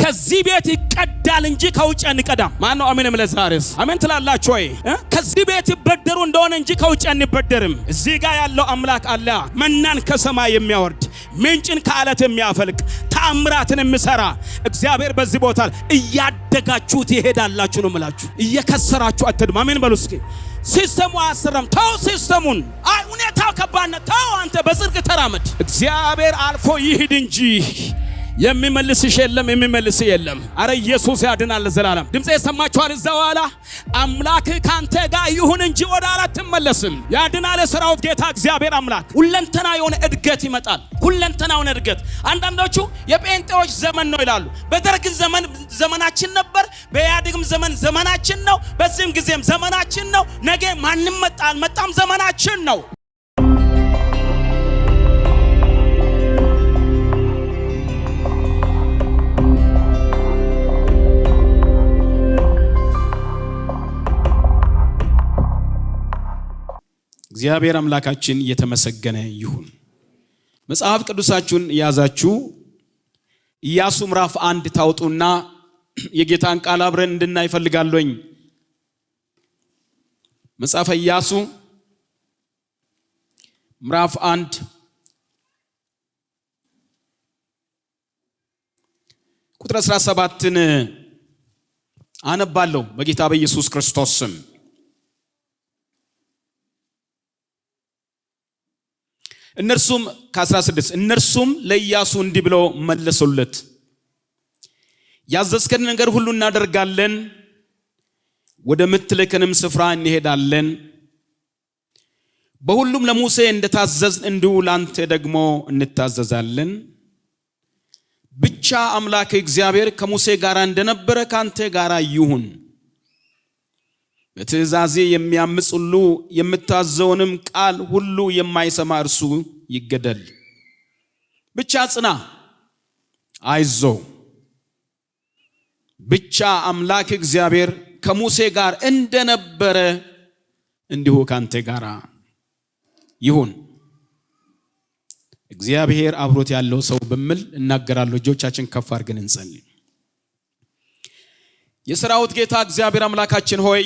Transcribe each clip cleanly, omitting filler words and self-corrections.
ከዚህ ቤት ይቀዳል እንጂ ከውጭ አንቀዳም። ማን ነው አሜን ማለት ዛሬስ? አሜን ትላላችሁ ወይ? ከዚህ ቤት ይበደሩ እንደሆነ እንጂ ከውጭ አንበደርም። እዚህ ጋር ያለው አምላክ አለ። መናን ከሰማይ የሚያወርድ ምንጭን ከአለት የሚያፈልቅ ተአምራትን የሚሰራ እግዚአብሔር በዚህ ቦታ እያደጋችሁ ትሄዳላችሁ ነው የምላችሁ። እየከሰራችሁ አትድም። አሜን በሉ እስኪ። ሲስተሙ አሰራም ተው ሲስተሙን። አይ ሁኔታው ከባድ ነው። ተው አንተ በጽድቅ ተራመድ። እግዚአብሔር አልፎ ይሂድ እንጂ የሚመልስሽ የለም፣ የሚመልስ የለም። አረ ኢየሱስ ያድናል ለዘላለም። ድምጼ ሰማችኋል? እዛ ኋላ አምላክ ካንተ ጋር ይሁን እንጂ ወደ ኋላ አትመለስም። ያድናል የሠራዊት ጌታ እግዚአብሔር አምላክ። ሁለንተና የሆነ እድገት ይመጣል። ሁለንተና የሆነ እድገት። አንዳንዶቹ የጴንጤዎች ዘመን ነው ይላሉ። በደርግ ዘመን ዘመናችን ነበር፣ በኢህአዴግም ዘመን ዘመናችን ነው፣ በዚህም ጊዜም ዘመናችን ነው። ነገ ማንም መጣ አልመጣም ዘመናችን ነው። እግዚአብሔር አምላካችን የተመሰገነ ይሁን። መጽሐፍ ቅዱሳችሁን ያዛችሁ ኢያሱ ምዕራፍ 1 ታውጡና የጌታን ቃል አብረን እንድናይ ፈልጋለሁኝ። መጽሐፈ ኢያሱ ምዕራፍ 1 ቁጥር 17ን አነባለሁ በጌታ በኢየሱስ ክርስቶስ ስም። እነርሱም ከ16 እነርሱም ለኢያሱ እንዲህ ብለው መለሱለት፣ ያዘዝከን ነገር ሁሉ እናደርጋለን፣ ወደ ምትልከንም ስፍራ እንሄዳለን። በሁሉም ለሙሴ እንደታዘዝን እንዲሁ ላንተ ደግሞ እንታዘዛለን። ብቻ አምላክ እግዚአብሔር ከሙሴ ጋር እንደነበረ ካንተ ጋር ይሁን። በትእዛዜ የሚያምፅ ሁሉ የምታዘውንም ቃል ሁሉ የማይሰማ እርሱ ይገደል። ብቻ ጽና፣ አይዞ። ብቻ አምላክ እግዚአብሔር ከሙሴ ጋር እንደነበረ እንዲሁ ካንተ ጋር ይሁን። እግዚአብሔር አብሮት ያለው ሰው በሚል እናገራለሁ። እጆቻችን ከፍ አድርገን እንጸልይ። የሠራዊት ጌታ እግዚአብሔር አምላካችን ሆይ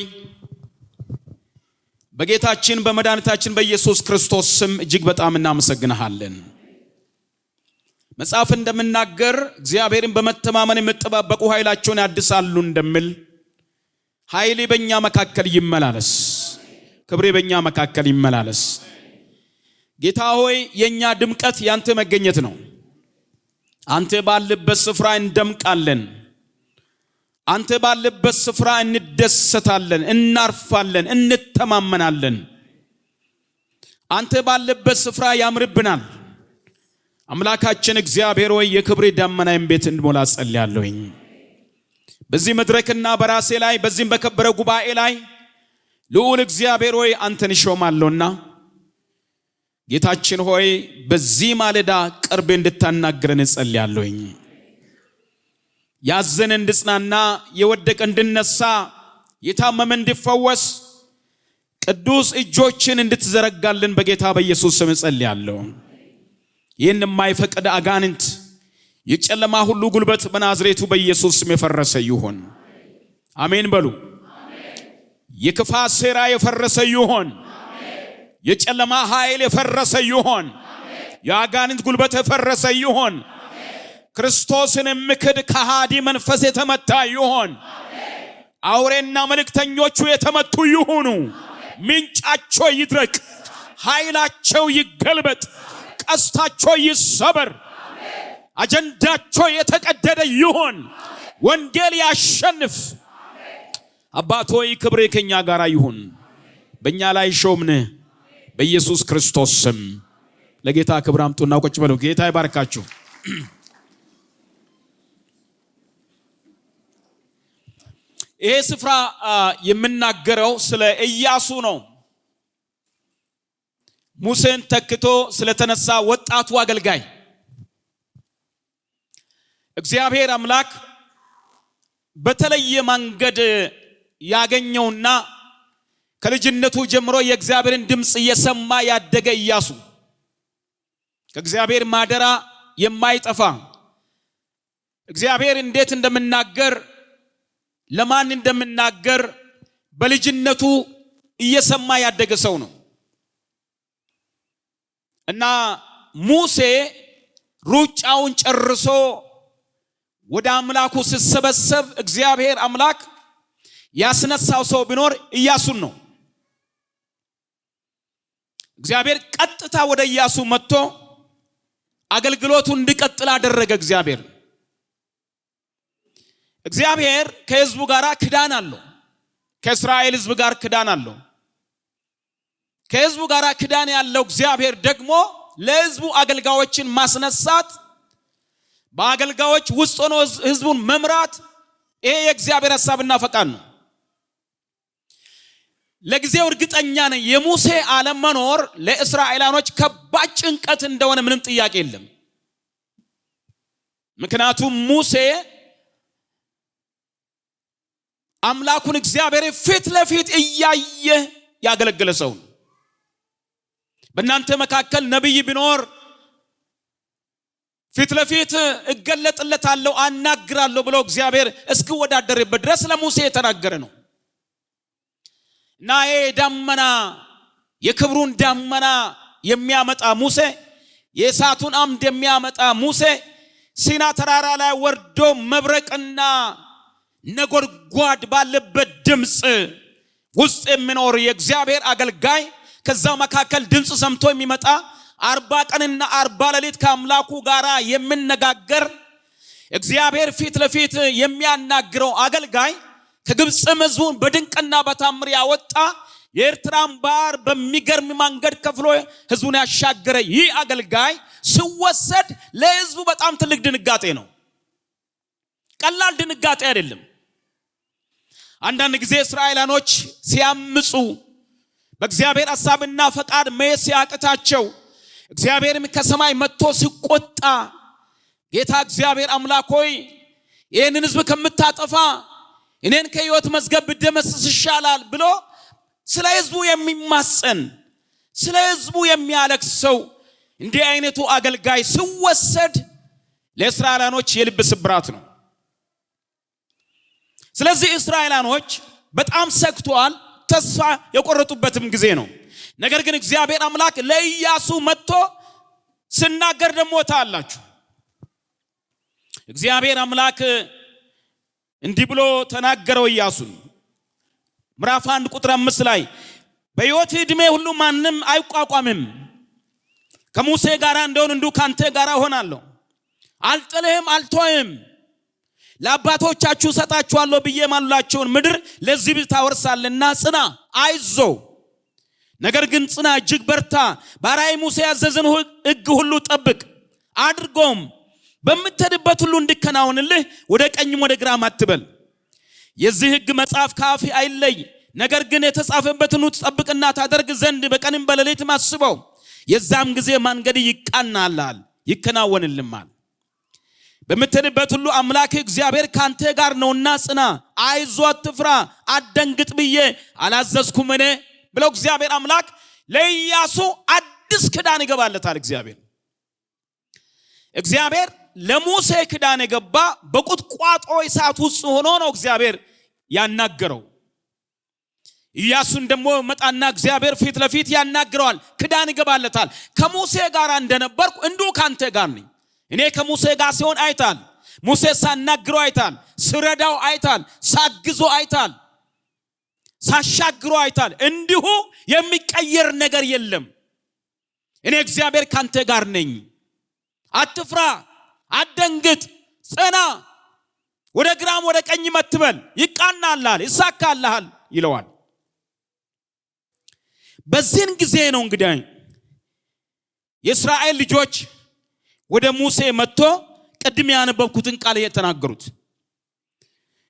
በጌታችን በመድኃኒታችን በኢየሱስ ክርስቶስ ስም እጅግ በጣም እናመሰግንሃለን። መጽሐፍ እንደምናገር እግዚአብሔርን በመተማመን የምትጠባበቁ ኃይላቸውን ያድሳሉ እንደሚል ኃይሌ በእኛ መካከል ይመላለስ፣ ክብሬ በእኛ መካከል ይመላለስ። ጌታ ሆይ የኛ ድምቀት ያንተ መገኘት ነው። አንተ ባለበት ስፍራ እንደምቃለን። አንተ ባለበት ስፍራ እንደሰታለን፣ እናርፋለን፣ እንተማመናለን። አንተ ባለበት ስፍራ ያምርብናል። አምላካችን እግዚአብሔር ሆይ የክብሬ ደመናን ቤት እንድሞላ ጸልያለሁኝ። በዚህ መድረክና በራሴ ላይ በዚህም በከበረ ጉባኤ ላይ ልዑል እግዚአብሔር ሆይ አንተን ሾማለሁና ጌታችን ሆይ በዚህ ማለዳ ቅርብ እንድታናግረን ጸልያለሁኝ። ያዘነ እንድጽናና፣ የወደቀ እንድነሳ፣ የታመመ እንዲፈወስ ቅዱስ እጆችን እንድትዘረጋልን በጌታ በኢየሱስ ስም ጸልያለሁ። ይህን የማይፈቅድ አጋንንት የጨለማ ሁሉ ጉልበት በናዝሬቱ በኢየሱስ ስም የፈረሰ ይሁን። አሜን በሉ። የክፋት ሴራ የፈረሰ ይሁን። የጨለማ ኃይል የፈረሰ ይሁን። የአጋንንት ጉልበት የፈረሰ ይሁን። ክርስቶስን የምክድ ከሃዲ መንፈስ የተመታ ይሁን። አውሬና መልእክተኞቹ የተመቱ ይሁኑ። ምንጫቸው ይድረቅ፣ ኃይላቸው ይገልበጥ፣ ቀስታቸው ይሰበር፣ አጀንዳቸው የተቀደደ ይሁን። ወንጌል ያሸንፍ። አባት ሆይ ክብር ከኛ ጋር ይሁን። በእኛ ላይ ሾምን በኢየሱስ ክርስቶስ ስም። ለጌታ ክብር አምጡና ቁጭ በሉ። ጌታ ይባርካችሁ። ይሄ ስፍራ የምናገረው ስለ ኢያሱ ነው። ሙሴን ተክቶ ስለተነሳ ወጣቱ አገልጋይ እግዚአብሔር አምላክ በተለየ መንገድ ያገኘውና ከልጅነቱ ጀምሮ የእግዚአብሔርን ድምጽ እየሰማ ያደገ ኢያሱ ከእግዚአብሔር ማደራ የማይጠፋ እግዚአብሔር እንዴት እንደምናገር ለማን እንደምናገር በልጅነቱ እየሰማ ያደገ ሰው ነው እና ሙሴ ሩጫውን ጨርሶ ወደ አምላኩ ሲሰበሰብ እግዚአብሔር አምላክ ያስነሳው ሰው ቢኖር ኢያሱን ነው። እግዚአብሔር ቀጥታ ወደ ኢያሱ መጥቶ አገልግሎቱን እንዲቀጥል አደረገ። እግዚአብሔር ከሕዝቡ ጋር ክዳን አለው። ከእስራኤል ሕዝብ ጋር ክዳን አለው። ከሕዝቡ ጋር ክዳን ያለው እግዚአብሔር ደግሞ ለሕዝቡ አገልጋዮችን ማስነሳት በአገልጋዮች ውስጥ ሆኖ ሕዝቡን መምራት ይሄ የእግዚአብሔር ሐሳብና ፈቃድ ነው። ለጊዜው እርግጠኛ ነኝ የሙሴ አለመኖር ለእስራኤላኖች ከባድ ጭንቀት እንደሆነ ምንም ጥያቄ የለም። ምክንያቱም ሙሴ አምላኩን እግዚአብሔር ፊት ለፊት እያየ ያገለገለ ሰው ነው። በእናንተ መካከል ነብይ ቢኖር ፊት ለፊት እገለጥለታለሁ አናግራለሁ ብሎ እግዚአብሔር እስኪወዳደርበት ድረስ ለሙሴ የተናገረ ነው እና የዳመና የክብሩን ዳመና የሚያመጣ ሙሴ የእሳቱን አምድ የሚያመጣ ሙሴ ሲና ተራራ ላይ ወርዶ መብረቅና ነጎድጓድ ባለበት ድምጽ ውስጥ የሚኖር የእግዚአብሔር አገልጋይ ከዛ መካከል ድምጽ ሰምቶ የሚመጣ 40 ቀንና 40 ሌሊት ከአምላኩ ጋራ የሚነጋገር እግዚአብሔር ፊት ለፊት የሚያናግረው አገልጋይ ከግብጽ ሕዝቡን በድንቅና በታምር ያወጣ የኤርትራን ባህር በሚገርም መንገድ ከፍሎ ሕዝቡን ያሻገረ ይህ አገልጋይ ሲወሰድ ለሕዝቡ በጣም ትልቅ ድንጋጤ ነው። ቀላል ድንጋጤ አይደለም። አንዳንድ ጊዜ እስራኤላኖች ሲያምፁ በእግዚአብሔር ሐሳብና ፈቃድ መሄድ ሲያቅታቸው እግዚአብሔርም ከሰማይ መጥቶ ሲቆጣ ጌታ እግዚአብሔር አምላክ ሆይ ይህንን ሕዝብ ከምታጠፋ እኔን ከሕይወት መዝገብ ብደመስስ ይሻላል ብሎ ስለ ሕዝቡ የሚማጸን ስለ ሕዝቡ የሚያለቅስ ሰው እንዲህ አይነቱ አገልጋይ ሲወሰድ ለእስራኤላኖች የልብ ስብራት ነው። ስለዚህ እስራኤላኖች በጣም ሰግተዋል፣ ተስፋ የቆረጡበትም ጊዜ ነው። ነገር ግን እግዚአብሔር አምላክ ለኢያሱ መጥቶ ሲናገር ደግሞ ታላችሁ እግዚአብሔር አምላክ እንዲህ ብሎ ተናገረው ኢያሱን ምዕራፍ 1 ቁጥር 5 ላይ በሕይወት ዕድሜ ሁሉ ማንም አይቋቋምም፣ ከሙሴ ጋር እንደሆነ እንዲሁ ካንተ ጋር እሆናለሁ፣ አልጥልህም አልተውህም፣ ለአባቶቻችሁ ሰጣችኋለሁ ብዬ ማሉላችሁን ምድር ለዚህ ሕዝብ ታወርሳለህና ጽና አይዞ፣ ነገር ግን ጽና እጅግ በርታ፣ ባሪያዬ ሙሴ ያዘዘን ሕግ ሁሉ ጠብቅ አድርጎም በምትሄድበት ሁሉ እንዲከናወንልህ ወደ ቀኝም ወደ ግራም አትበል። የዚህ ሕግ መጽሐፍ ከአፍ አይለይ፣ ነገር ግን የተጻፈበትን ሁሉ ትጠብቅና ታደርግ ዘንድ በቀንም በሌሊትም አስበው፣ የዛም ጊዜ መንገድ ይቃናልሃል ይከናወንልማል። በምትሄድበት ሁሉ አምላክ እግዚአብሔር ካንተ ጋር ነውና ጽና አይዞ አትፍራ አትደንግጥ ብዬ አላዘዝኩምን ብለው እግዚአብሔር አምላክ ለኢያሱ አዲስ ክዳን ይገባለታል። እግዚአብሔር ለሙሴ ክዳን የገባ በቁጥቋጦ እሳት ውስጥ ሆኖ ነው እግዚአብሔር ያናገረው። ኢያሱን ደግሞ መጣና እግዚአብሔር ፊት ለፊት ያናግረዋል፣ ክዳን ይገባለታል። ከሙሴ ጋር እንደነበርኩ እንዲሁ ካንተ ጋር ነኝ። እኔ ከሙሴ ጋር ሲሆን አይታል፣ ሙሴ ሳናግረው አይታል፣ ስረዳው አይታል፣ ሳግዞ አይታል፣ ሳሻግሮ አይታል። እንዲሁ የሚቀየር ነገር የለም። እኔ እግዚአብሔር ካንተ ጋር ነኝ፣ አትፍራ አትደንግጥ ጽና፣ ወደ ግራም ወደ ቀኝ አትበል፣ ይቃናልሃል ይሳካልሃል ይለዋል። በዚህን ጊዜ ነው እንግዲህ የእስራኤል ልጆች ወደ ሙሴ መጥቶ ቅድም ያነበብኩትን ቃል የተናገሩት።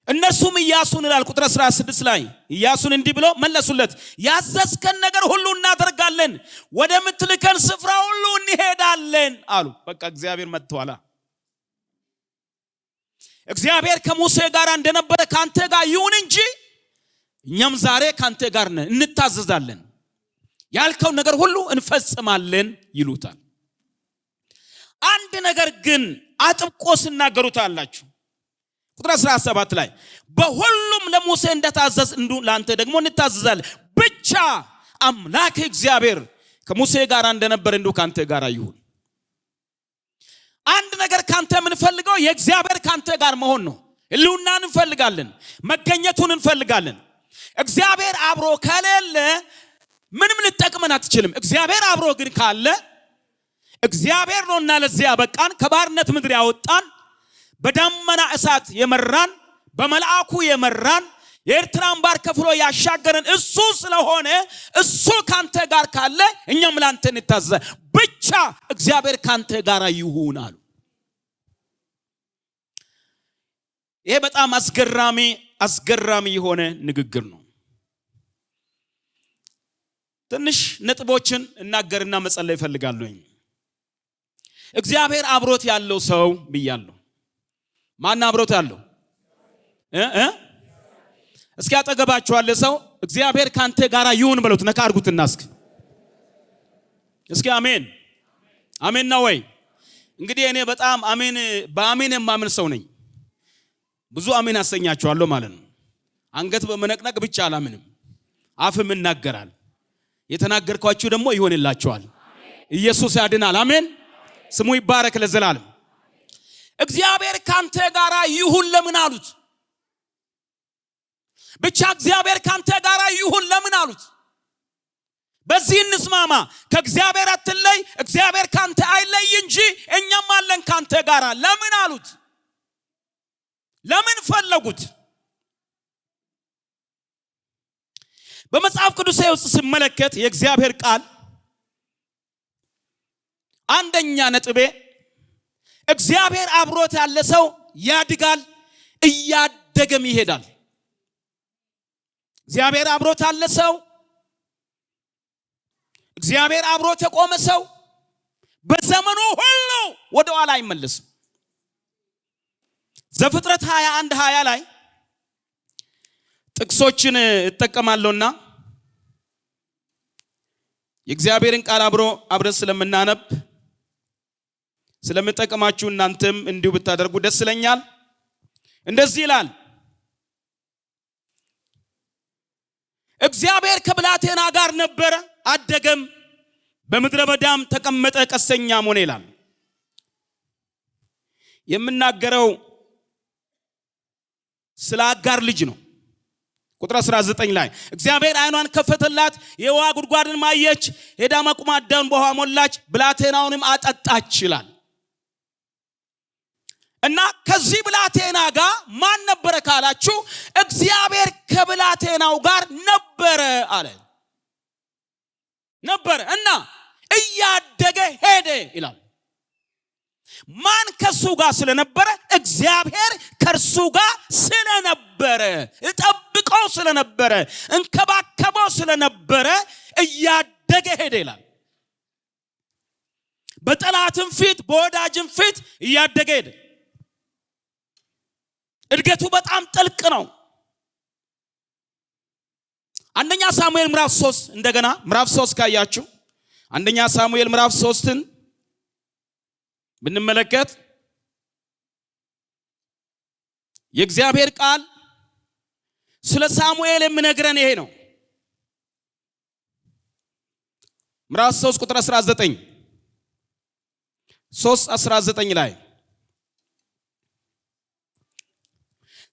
እነሱም ኢያሱን ይላል ቁጥር 16 ላይ ኢያሱን እንዲህ ብሎ መለሱለት፣ ያዘዝከን ነገር ሁሉ እናደርጋለን፣ ወደ ምትልከን ስፍራ ሁሉ እንሄዳለን አሉ። በቃ እግዚአብሔር መጥቷል። እግዚአብሔር ከሙሴ ጋር እንደነበረ ካንተ ጋር ይሁን እንጂ እኛም ዛሬ ካንተ ጋር ነን፣ እንታዘዛለን፣ ያልከው ነገር ሁሉ እንፈጽማለን ይሉታል። አንድ ነገር ግን አጥብቆ ሲናገሩት አላችሁ። ቁጥር 17 ላይ በሁሉም ለሙሴ እንደታዘዝ እንዱ ላንተ ደግሞ እንታዘዛለን ብቻ አምላክ እግዚአብሔር ከሙሴ ጋር እንደነበር እንዱ ካንተ ጋር ይሁን። አንድ ነገር ካንተ ምን ፈልገው የእግዚአብሔር ካንተ ጋር መሆን ነው። ህልውናን እንፈልጋለን፣ መገኘቱን እንፈልጋለን። እግዚአብሔር አብሮ ከሌለ ምንም ልጠቅመን አትችልም። እግዚአብሔር አብሮ ግን ካለ እግዚአብሔር ነውና ለዚህ ያበቃን፣ ከባርነት ምድር ያወጣን፣ በደመና እሳት የመራን፣ በመልአኩ የመራን፣ የኤርትራን ባህር ከፍሎ ያሻገረን እሱ ስለሆነ እሱ ካንተ ጋር ካለ እኛም ላንተ እንታዘዛለን። ብቻ እግዚአብሔር ካንተ ጋር ይሁን አሉ። ይሄ በጣም አስገራሚ የሆነ ንግግር ነው። ትንሽ ነጥቦችን እናገርና መጸለይ እፈልጋለሁ። እግዚአብሔር አብሮት ያለው ሰው ብያለሁ። ማን አብሮት ያለው? እስኪ አጠገባችሁ ያለ ሰው እግዚአብሔር ካንተ ጋር ይሁን በሉት። ነካ አድርጉትና እስኪ አሜን አሜን ነው ወይ? እንግዲህ እኔ በጣም በአሜን የማምን ሰው ነኝ። ብዙ አሜን አሰኛችኋለሁ ማለት ነው። አንገት በመነቅነቅ ብቻ አላምንም፣ አፍም እናገራል። የተናገርኳችሁ ደግሞ ይሆንላችኋል። ኢየሱስ ያድናል። አሜን፣ ስሙ ይባረክ ለዘላለም። እግዚአብሔር ካንተ ጋር ይሁን ለምን አሉት? ብቻ እግዚአብሔር ካንተ ጋር ይሁን ለምን አሉት? በዚህ እንስማማ። ከእግዚአብሔር አትለይ፣ እግዚአብሔር ካንተ አይለይ እንጂ እኛም አለን ካንተ ጋር ለምን አሉት? ለምን ፈለጉት? በመጽሐፍ ቅዱስ ውስጥ ሲመለከት የእግዚአብሔር ቃል አንደኛ ነጥቤ እግዚአብሔር አብሮት ያለ ሰው ያድጋል፣ እያደገም ይሄዳል። እግዚአብሔር አብሮት ያለ ሰው፣ እግዚአብሔር አብሮት የቆመ ሰው በዘመኑ ሁሉ ወደ ኋላ አይመለስም። ዘፍጥረት 21:20 ላይ ጥቅሶችን እጠቀማለሁና የእግዚአብሔርን ቃል አብረን ስለምናነብ ስለምጠቀማችሁ እናንተም እንዲሁ ብታደርጉ ደስ ይለኛል። እንደዚህ ይላል፣ እግዚአብሔር ከብላቴና ጋር ነበረ፣ አደገም፣ በምድረ በዳም ተቀመጠ፣ ቀስተኛም ሆነ ይላል። የምናገረው ስለ አጋር ልጅ ነው። ቁጥር 19 ላይ እግዚአብሔር አይኗን ከፈተላት፣ የውሃ ጉድጓድን ማየች፣ ሄዳ መቁማዳን በውሃ ሞላች፣ ብላቴናውንም አጠጣች ይላል። እና ከዚህ ብላቴና ጋር ማን ነበረ ካላችሁ እግዚአብሔር ከብላቴናው ጋር ነበረ አለ። ነበረ እና እያደገ ሄደ ይላል። ማን ከሱ ጋር ስለነበረ? እግዚአብሔር ከርሱ ጋር ስለነበረ፣ እጠብቀው ስለነበረ፣ እንከባከበው ስለነበረ እያደገ ሄደ ይላል። በጠላትም ፊት በወዳጅም ፊት እያደገ ሄደ። እድገቱ በጣም ጥልቅ ነው። አንደኛ ሳሙኤል ምዕራፍ 3 እንደገና ምዕራፍ 3 ካያችሁ አንደኛ ሳሙኤል ምዕራፍ 3ን ብንመለከት የእግዚአብሔር ቃል ስለ ሳሙኤል የሚነግረን ይሄ ነው። ምዕራፍ 3 ቁጥር 19 3:19 ላይ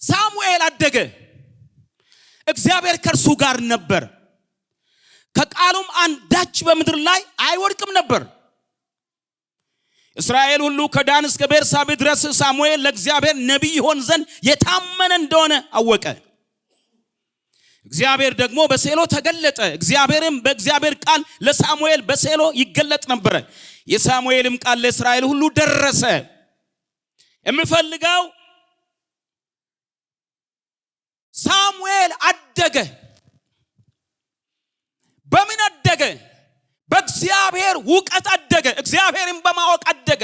ሳሙኤል አደገ፣ እግዚአብሔር ከእርሱ ጋር ነበር፣ ከቃሉም አንዳች በምድር ላይ አይወድቅም ነበር። እስራኤል ሁሉ ከዳን እስከ ቤርሳቤ ድረስ ሳሙኤል ለእግዚአብሔር ነቢይ ይሆን ዘንድ የታመነ እንደሆነ አወቀ። እግዚአብሔር ደግሞ በሴሎ ተገለጠ። እግዚአብሔርም በእግዚአብሔር ቃል ለሳሙኤል በሴሎ ይገለጥ ነበር። የሳሙኤልም ቃል ለእስራኤል ሁሉ ደረሰ። የምፈልገው ሳሙኤል አደገ። በምን አደገ? በእግዚአብሔር ዕውቀት አደገ። እግዚአብሔርን በማወቅ አደገ።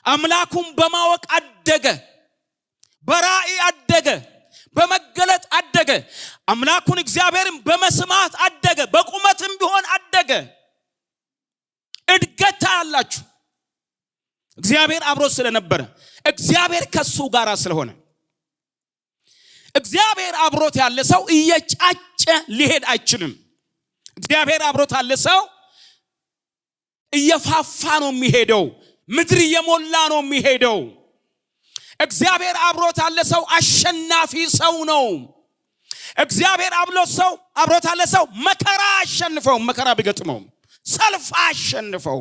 አምላኩን በማወቅ አደገ። በራእይ አደገ። በመገለጥ አደገ። አምላኩን እግዚአብሔርን በመስማት አደገ። በቁመትም ቢሆን አደገ። እድገት ታያላችሁ። እግዚአብሔር አብሮ ስለነበረ፣ እግዚአብሔር ከሱ ጋር ስለሆነ እግዚአብሔር አብሮት ያለ ሰው እየጫጨ ሊሄድ አይችልም። እግዚአብሔር አብሮት ያለ ሰው እየፋፋ ነው የሚሄደው። ምድር እየሞላ ነው የሚሄደው። እግዚአብሔር አብሮት ያለ ሰው አሸናፊ ሰው ነው። እግዚአብሔር አብሮት ያለ ሰው መከራ አሸንፈው፣ መከራ ቢገጥመው ሰልፍ አሸንፈው፣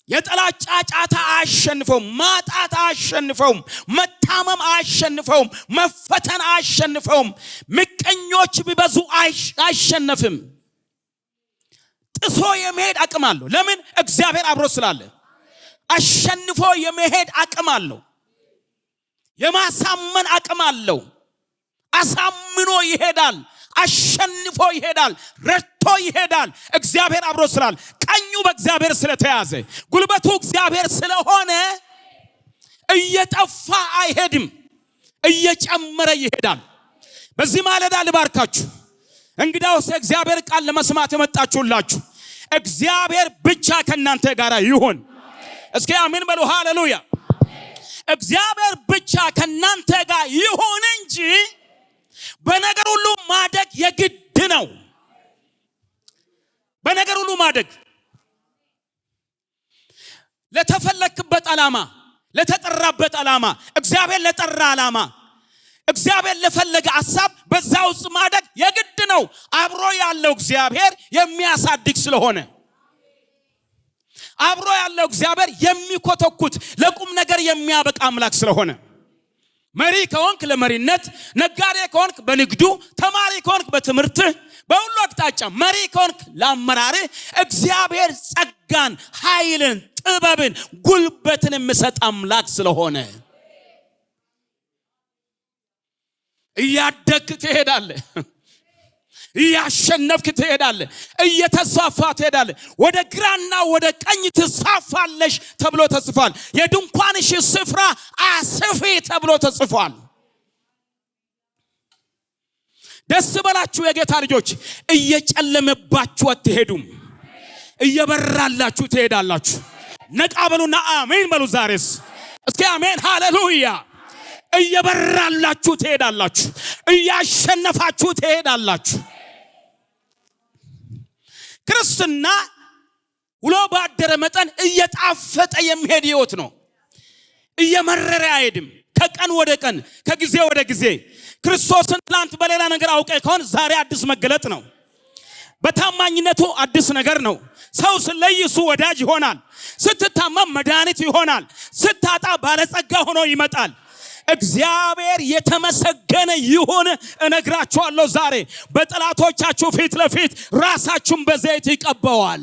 የጠላት ጫጫታ አሸንፈው፣ ማጣት አሸንፈው፣ መታመም አሸንፈው፣ መፈተን አሸንፈው፣ ምቀኞች ቢበዙ አይሸነፍም። ጥሶ የመሄድ አቅም አለው። ለምን? እግዚአብሔር አብሮት ስላለ። አሸንፎ የመሄድ አቅም አለው። የማሳመን አቅም አለው። አሳምኖ ይሄዳል። አሸንፎ ይሄዳል። ረድቶ ይሄዳል። እግዚአብሔር አብሮት ስላለ። ቀኙ በእግዚአብሔር ስለተያዘ፣ ጉልበቱ እግዚአብሔር ስለሆነ እየጠፋ አይሄድም፣ እየጨመረ ይሄዳል። በዚህ ማለዳ ልባርካችሁ። እንግዳውስ እግዚአብሔር ቃል ለመስማት የመጣችሁላችሁ እግዚአብሔር ብቻ ከናንተ ጋር ይሁን። እስኪ አሜን በሉ። ሃሌሉያ። እግዚአብሔር ብቻ ከናንተ ጋር ይሁን እንጂ በነገር ሁሉ ማደግ የግድ ነው። በነገር ሁሉ ማደግ ለተፈለክበት ዓላማ፣ ለተጠራበት ዓላማ፣ እግዚአብሔር ለጠራ ዓላማ፣ እግዚአብሔር ለፈለገ ሐሳብ በዛ ውስጥ ማደግ የግድ ነው። አብሮ ያለው እግዚአብሔር የሚያሳድግ ስለሆነ፣ አብሮ ያለው እግዚአብሔር የሚኮተኩት ለቁም ነገር የሚያበቃ አምላክ ስለሆነ፣ መሪ ከሆንክ ለመሪነት፣ ነጋዴ ከሆንክ በንግዱ፣ ተማሪ ከሆንክ በትምህርት፣ በሁሉ አቅጣጫ መሪ ከሆንክ ለአመራር እግዚአብሔር ጸጋን፣ ኃይልን፣ ጥበብን፣ ጉልበትን የሚሰጥ አምላክ ስለሆነ እያደግክ ትሄዳለህ። እያሸነፍክ ትሄዳለህ። እየተስፋፋ ትሄዳለህ። ወደ ግራና ወደ ቀኝ ትስፋፋለሽ ተብሎ ተጽፏል። የድንኳንሽ ስፍራ አስፊ ተብሎ ተጽፏል። ደስ በላችሁ የጌታ ልጆች። እየጨለመባችሁ አትሄዱም፣ እየበራላችሁ ትሄዳላችሁ። ነቃ በሉና አሜን በሉ። ዛሬስ እስኪ አሜን ሃሌሉያ። እየበራላችሁ ትሄዳላችሁ፣ እያሸነፋችሁ ትሄዳላችሁ። ክርስትና ውሎ ባደረ መጠን እየጣፈጠ የሚሄድ ህይወት ነው። እየመረረ አይሄድም። ከቀን ወደ ቀን፣ ከጊዜ ወደ ጊዜ ክርስቶስን ትላንት በሌላ ነገር አውቀ ከሆነ ዛሬ አዲስ መገለጥ ነው። በታማኝነቱ አዲስ ነገር ነው። ሰው ስለይ እሱ ወዳጅ ይሆናል። ስትታመም መድኃኒት ይሆናል። ስታጣ ባለጸጋ ሆኖ ይመጣል። እግዚአብሔር የተመሰገነ ይሁን። እነግራችኋለሁ ዛሬ በጠላቶቻችሁ ፊት ለፊት ራሳችሁን በዘይት ይቀባዋል።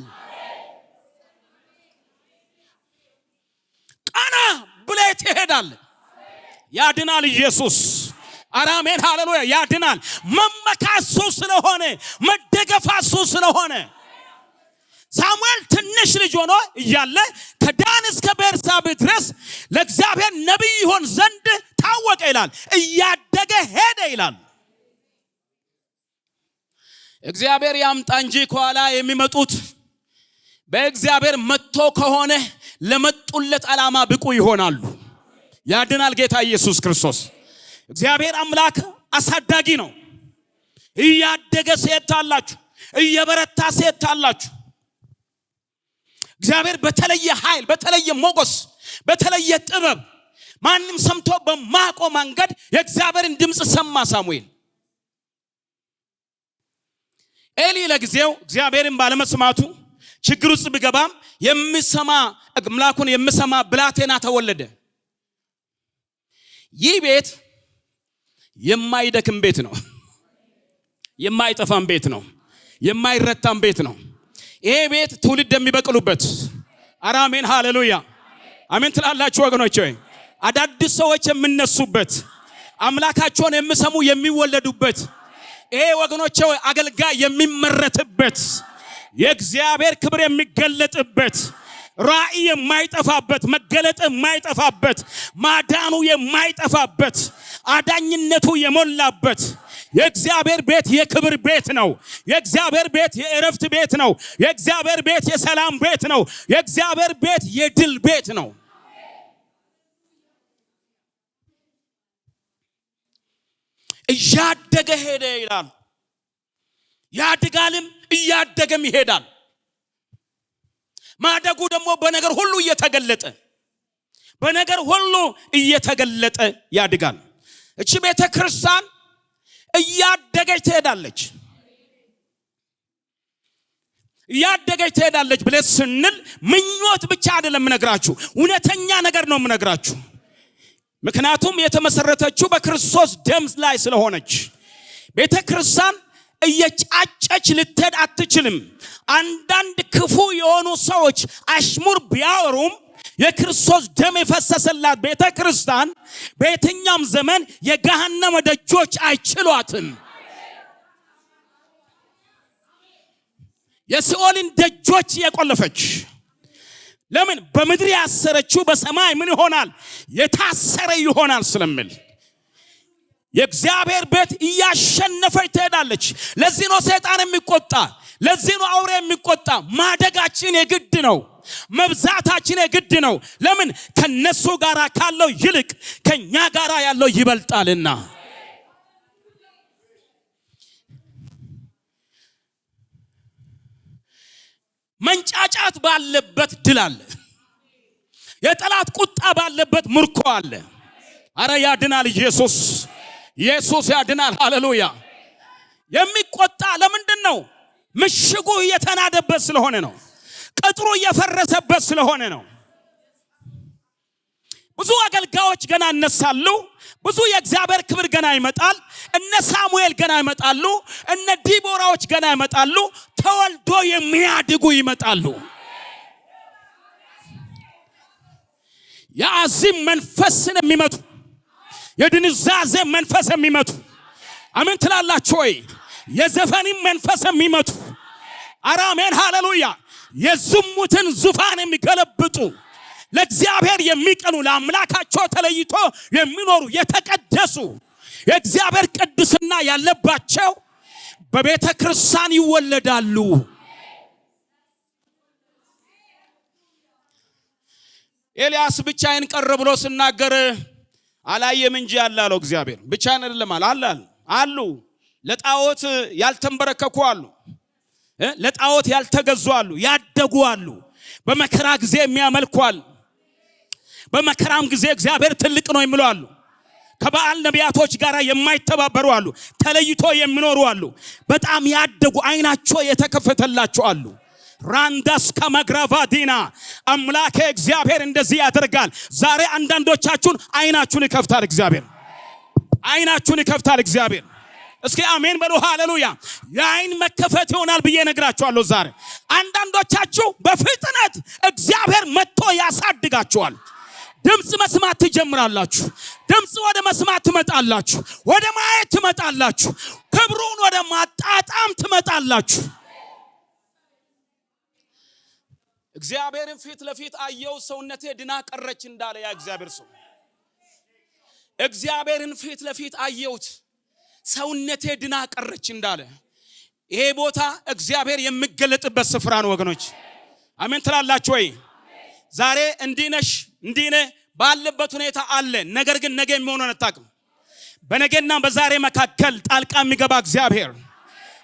ቀና ብለህ ትሄዳለህ። ያድናል ኢየሱስ። አሜን ሃሌሉያ። ያድናል። መመካሱ ስለሆነ፣ መደገፋሱ ስለሆነ ሳሙኤል ትንሽ ልጅ ሆኖ እያለ ከዳን እስከ ቤርሳቤ ድረስ ለእግዚአብሔር ነቢይ ይሆን ዘንድ ታወቀ ይላል። እያደገ ሄደ ይላል። እግዚአብሔር ያምጣ እንጂ ከኋላ የሚመጡት በእግዚአብሔር መጥቶ ከሆነ ለመጡለት ዓላማ ብቁ ይሆናሉ። ያድናል ጌታ ኢየሱስ ክርስቶስ። እግዚአብሔር አምላክ አሳዳጊ ነው። እያደገ ሲሄዳላችሁ፣ እየበረታ ሲሄዳላችሁ እግዚአብሔር በተለየ ኃይል፣ በተለየ ሞገስ፣ በተለየ ጥበብ ማንም ሰምቶ በማያውቀው መንገድ የእግዚአብሔርን ድምፅ ሰማ ሳሙኤል። ኤሊ ለጊዜው እግዚአብሔርን ባለመስማቱ ችግር ውስጥ ቢገባም የሚሰማ አምላኩን የሚሰማ ብላቴና ተወለደ። ይህ ቤት የማይደክም ቤት ነው። የማይጠፋም ቤት ነው። የማይረታም ቤት ነው። ይሄ ቤት ትውልድ የሚበቅሉበት። አሜን ሃሌሉያ። አሜን ትላላችሁ ወገኖች ሆይ። አዳዲስ ሰዎች የሚነሱበት፣ አምላካቸውን የሚሰሙ የሚወለዱበት፣ ይሄ ወገኖች ሆይ አገልጋይ የሚመረትበት፣ የእግዚአብሔር ክብር የሚገለጥበት፣ ራእይ የማይጠፋበት፣ መገለጥ የማይጠፋበት፣ ማዳኑ የማይጠፋበት፣ አዳኝነቱ የሞላበት የእግዚአብሔር ቤት የክብር ቤት ነው። የእግዚአብሔር ቤት የእረፍት ቤት ነው። የእግዚአብሔር ቤት የሰላም ቤት ነው። የእግዚአብሔር ቤት የድል ቤት ነው። እያደገ ሄደ ይላል። ያድጋልም እያደገም ይሄዳል። ማደጉ ደግሞ በነገር ሁሉ እየተገለጠ ያድጋል። እቺ ቤተክርስቲያን እያደገች ትሄዳለች ብለን ስንል ምኞት ብቻ አይደለም ነግራችሁ፣ እውነተኛ ነገር ነው የምነግራችሁ። ምክንያቱም የተመሰረተችው በክርስቶስ ደም ላይ ስለሆነች ቤተክርስቲያን እየጫጨች ልትሄድ አትችልም። አንዳንድ ክፉ የሆኑ ሰዎች አሽሙር ቢያወሩም የክርስቶስ ደም የፈሰሰላት ቤተክርስቲያን በየትኛውም ዘመን የገሃነም ደጆች አይችሏትም። የሲኦልን ደጆች የቆለፈች ለምን? በምድር ያሰረችው በሰማይ ምን ይሆናል? የታሰረ ይሆናል ስለሚል የእግዚአብሔር ቤት እያሸነፈች ትሄዳለች። ለዚህ ነው ሰይጣን የሚቆጣ፣ ለዚህ ነው አውሬ የሚቆጣ። ማደጋችን የግድ ነው፣ መብዛታችን የግድ ነው። ለምን? ከነሱ ጋር ካለው ይልቅ ከኛ ጋር ያለው ይበልጣልና። መንጫጫት ባለበት ድል አለ። የጠላት ቁጣ ባለበት ምርኮ አለ። አረ ያድናል ኢየሱስ ያድናል። ሃሌሉያ። የሚቆጣ ለምንድን ነው? ምሽጉ እየተናደበት ስለሆነ ነው። ቅጥሩ እየፈረሰበት ስለሆነ ነው። ብዙ አገልጋዮች ገና እነሳሉ። ብዙ የእግዚአብሔር ክብር ገና ይመጣል። እነ ሳሙኤል ገና ይመጣሉ። እነ ዲቦራዎች ገና ይመጣሉ። ተወልዶ የሚያድጉ ይመጣሉ። የአዚም መንፈስን የሚመቱ፣ የድንዛዜ መንፈስ የሚመቱ፣ አሜን ትላላችሁ ወይ? የዘፈንም መንፈስ የሚመቱ፣ አሜን ሃሌሉያ። የዝሙትን ዙፋን የሚገለብጡ፣ ለእግዚአብሔር የሚቀኑ፣ ለአምላካቸው ተለይቶ የሚኖሩ የተቀደሱ የእግዚአብሔር ቅድስና ያለባቸው በቤተ ክርስቲያን ይወለዳሉ። ኤልያስ ብቻዬን ቀረ ብሎ ሲናገር አላየም እንጂ አላለው እግዚአብሔር። ብቻዬን አይደለም አሉ። ለጣዖት ያልተንበረከኩ አሉ፣ ለጣዖት ያልተገዙ አሉ፣ ያደጉ አሉ፣ በመከራ ጊዜ የሚያመልኩ አሉ፣ በመከራም ጊዜ እግዚአብሔር ትልቅ ነው የሚሉ አሉ፣ ከበዓል ነቢያቶች ጋር የማይተባበሩ አሉ፣ ተለይቶ የሚኖሩ አሉ፣ በጣም ያደጉ አይናቸው የተከፈተላቸው አሉ። ራንዳስ ከመግራቫዲና አምላኬ እግዚአብሔር እንደዚህ ያደርጋል። ዛሬ አንዳንዶቻችሁን አይናችሁን ይከፍታል እግዚአብሔር። አይናችሁን ይከፍታል እግዚአብሔር። እስኪ አሜን በሉ ሃሌሉያ። የአይን መከፈት ይሆናል ብዬ ነግራችኋለሁ ዛሬ። አንዳንዶቻችሁ በፍጥነት እግዚአብሔር መጥቶ ያሳድጋችኋል። ድምጽ መስማት ትጀምራላችሁ። ድምጽ ወደ መስማት ትመጣላችሁ። ወደ ማየት ትመጣላችሁ። ክብሩን ወደ ማጣጣም ትመጣላችሁ። እግዚአብሔርን ፊት ለፊት አየው፣ ሰውነቴ ድና ቀረች እንዳለ ያ እግዚአብሔር ሰው። እግዚአብሔርን ፊት ለፊት አየውት፣ ሰውነቴ ድና ቀረች እንዳለ። ይሄ ቦታ እግዚአብሔር የሚገለጥበት ስፍራ ነው ወገኖች። አሜን ትላላችሁ ወይ? ዛሬ እንዲነሽ እንዲነ ባለበት ሁኔታ አለ። ነገር ግን ነገ የሚሆነውን አታውቅም። በነገና በዛሬ መካከል ጣልቃ የሚገባ እግዚአብሔር፣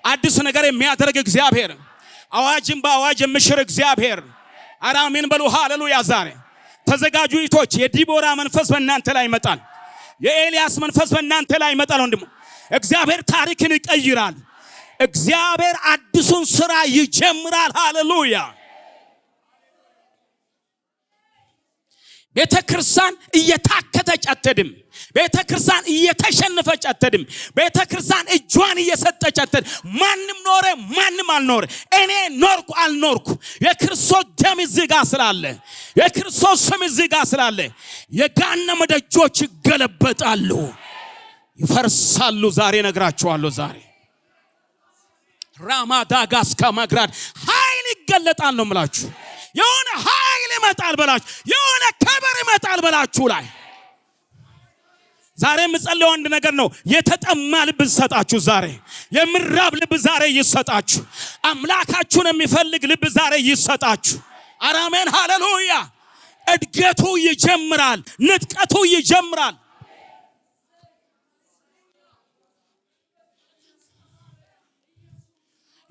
አዲስ ነገር የሚያደርግ እግዚአብሔር፣ አዋጅን በአዋጅ የሚሽር እግዚአብሔር። አሜን በሉ ሃሌሉያ። ዛሬ ተዘጋጁ እህቶች። የዲቦራ መንፈስ በእናንተ ላይ ይመጣል። የኤልያስ መንፈስ በእናንተ ላይ ይመጣል። ወንድም እግዚአብሔር ታሪክን ይቀይራል። እግዚአብሔር አዲሱን ስራ ይጀምራል። ሃሌሉያ። ቤተክርስቲያን እየታከተች አትሄድም። ቤተክርስቲያን እየተሸነፈች አትሄድም። ቤተክርስቲያን እጇን እየሰጠች አትሄድም። ማንም ኖረ ማንም አልኖረ፣ እኔ ኖርኩ አልኖርኩ፣ የክርስቶስ ደም እዚህ ጋር ስላለ፣ የክርስቶስ ስም እዚህ ጋር ስላለ የገሃነም ደጆች ይገለበጣሉ፣ ይፈርሳሉ። ዛሬ ነግራችኋለሁ። ዛሬ ራማዳጋስ ከማግራድ ኃይል ይገለጣል ነው የምላችሁ። የሆነ ኃይል ይመጣል በላችሁ፣ የሆነ ክብር ይመጣል በላችሁ ላይ። ዛሬ የምጸልየው አንድ ነገር ነው። የተጠማ ልብ ይሰጣችሁ ዛሬ። የሚራብ ልብ ዛሬ ይሰጣችሁ። አምላካችሁን የሚፈልግ ልብ ዛሬ ይሰጣችሁ። አሜን ሃሌሉያ። እድገቱ ይጀምራል፣ ንጥቀቱ ይጀምራል።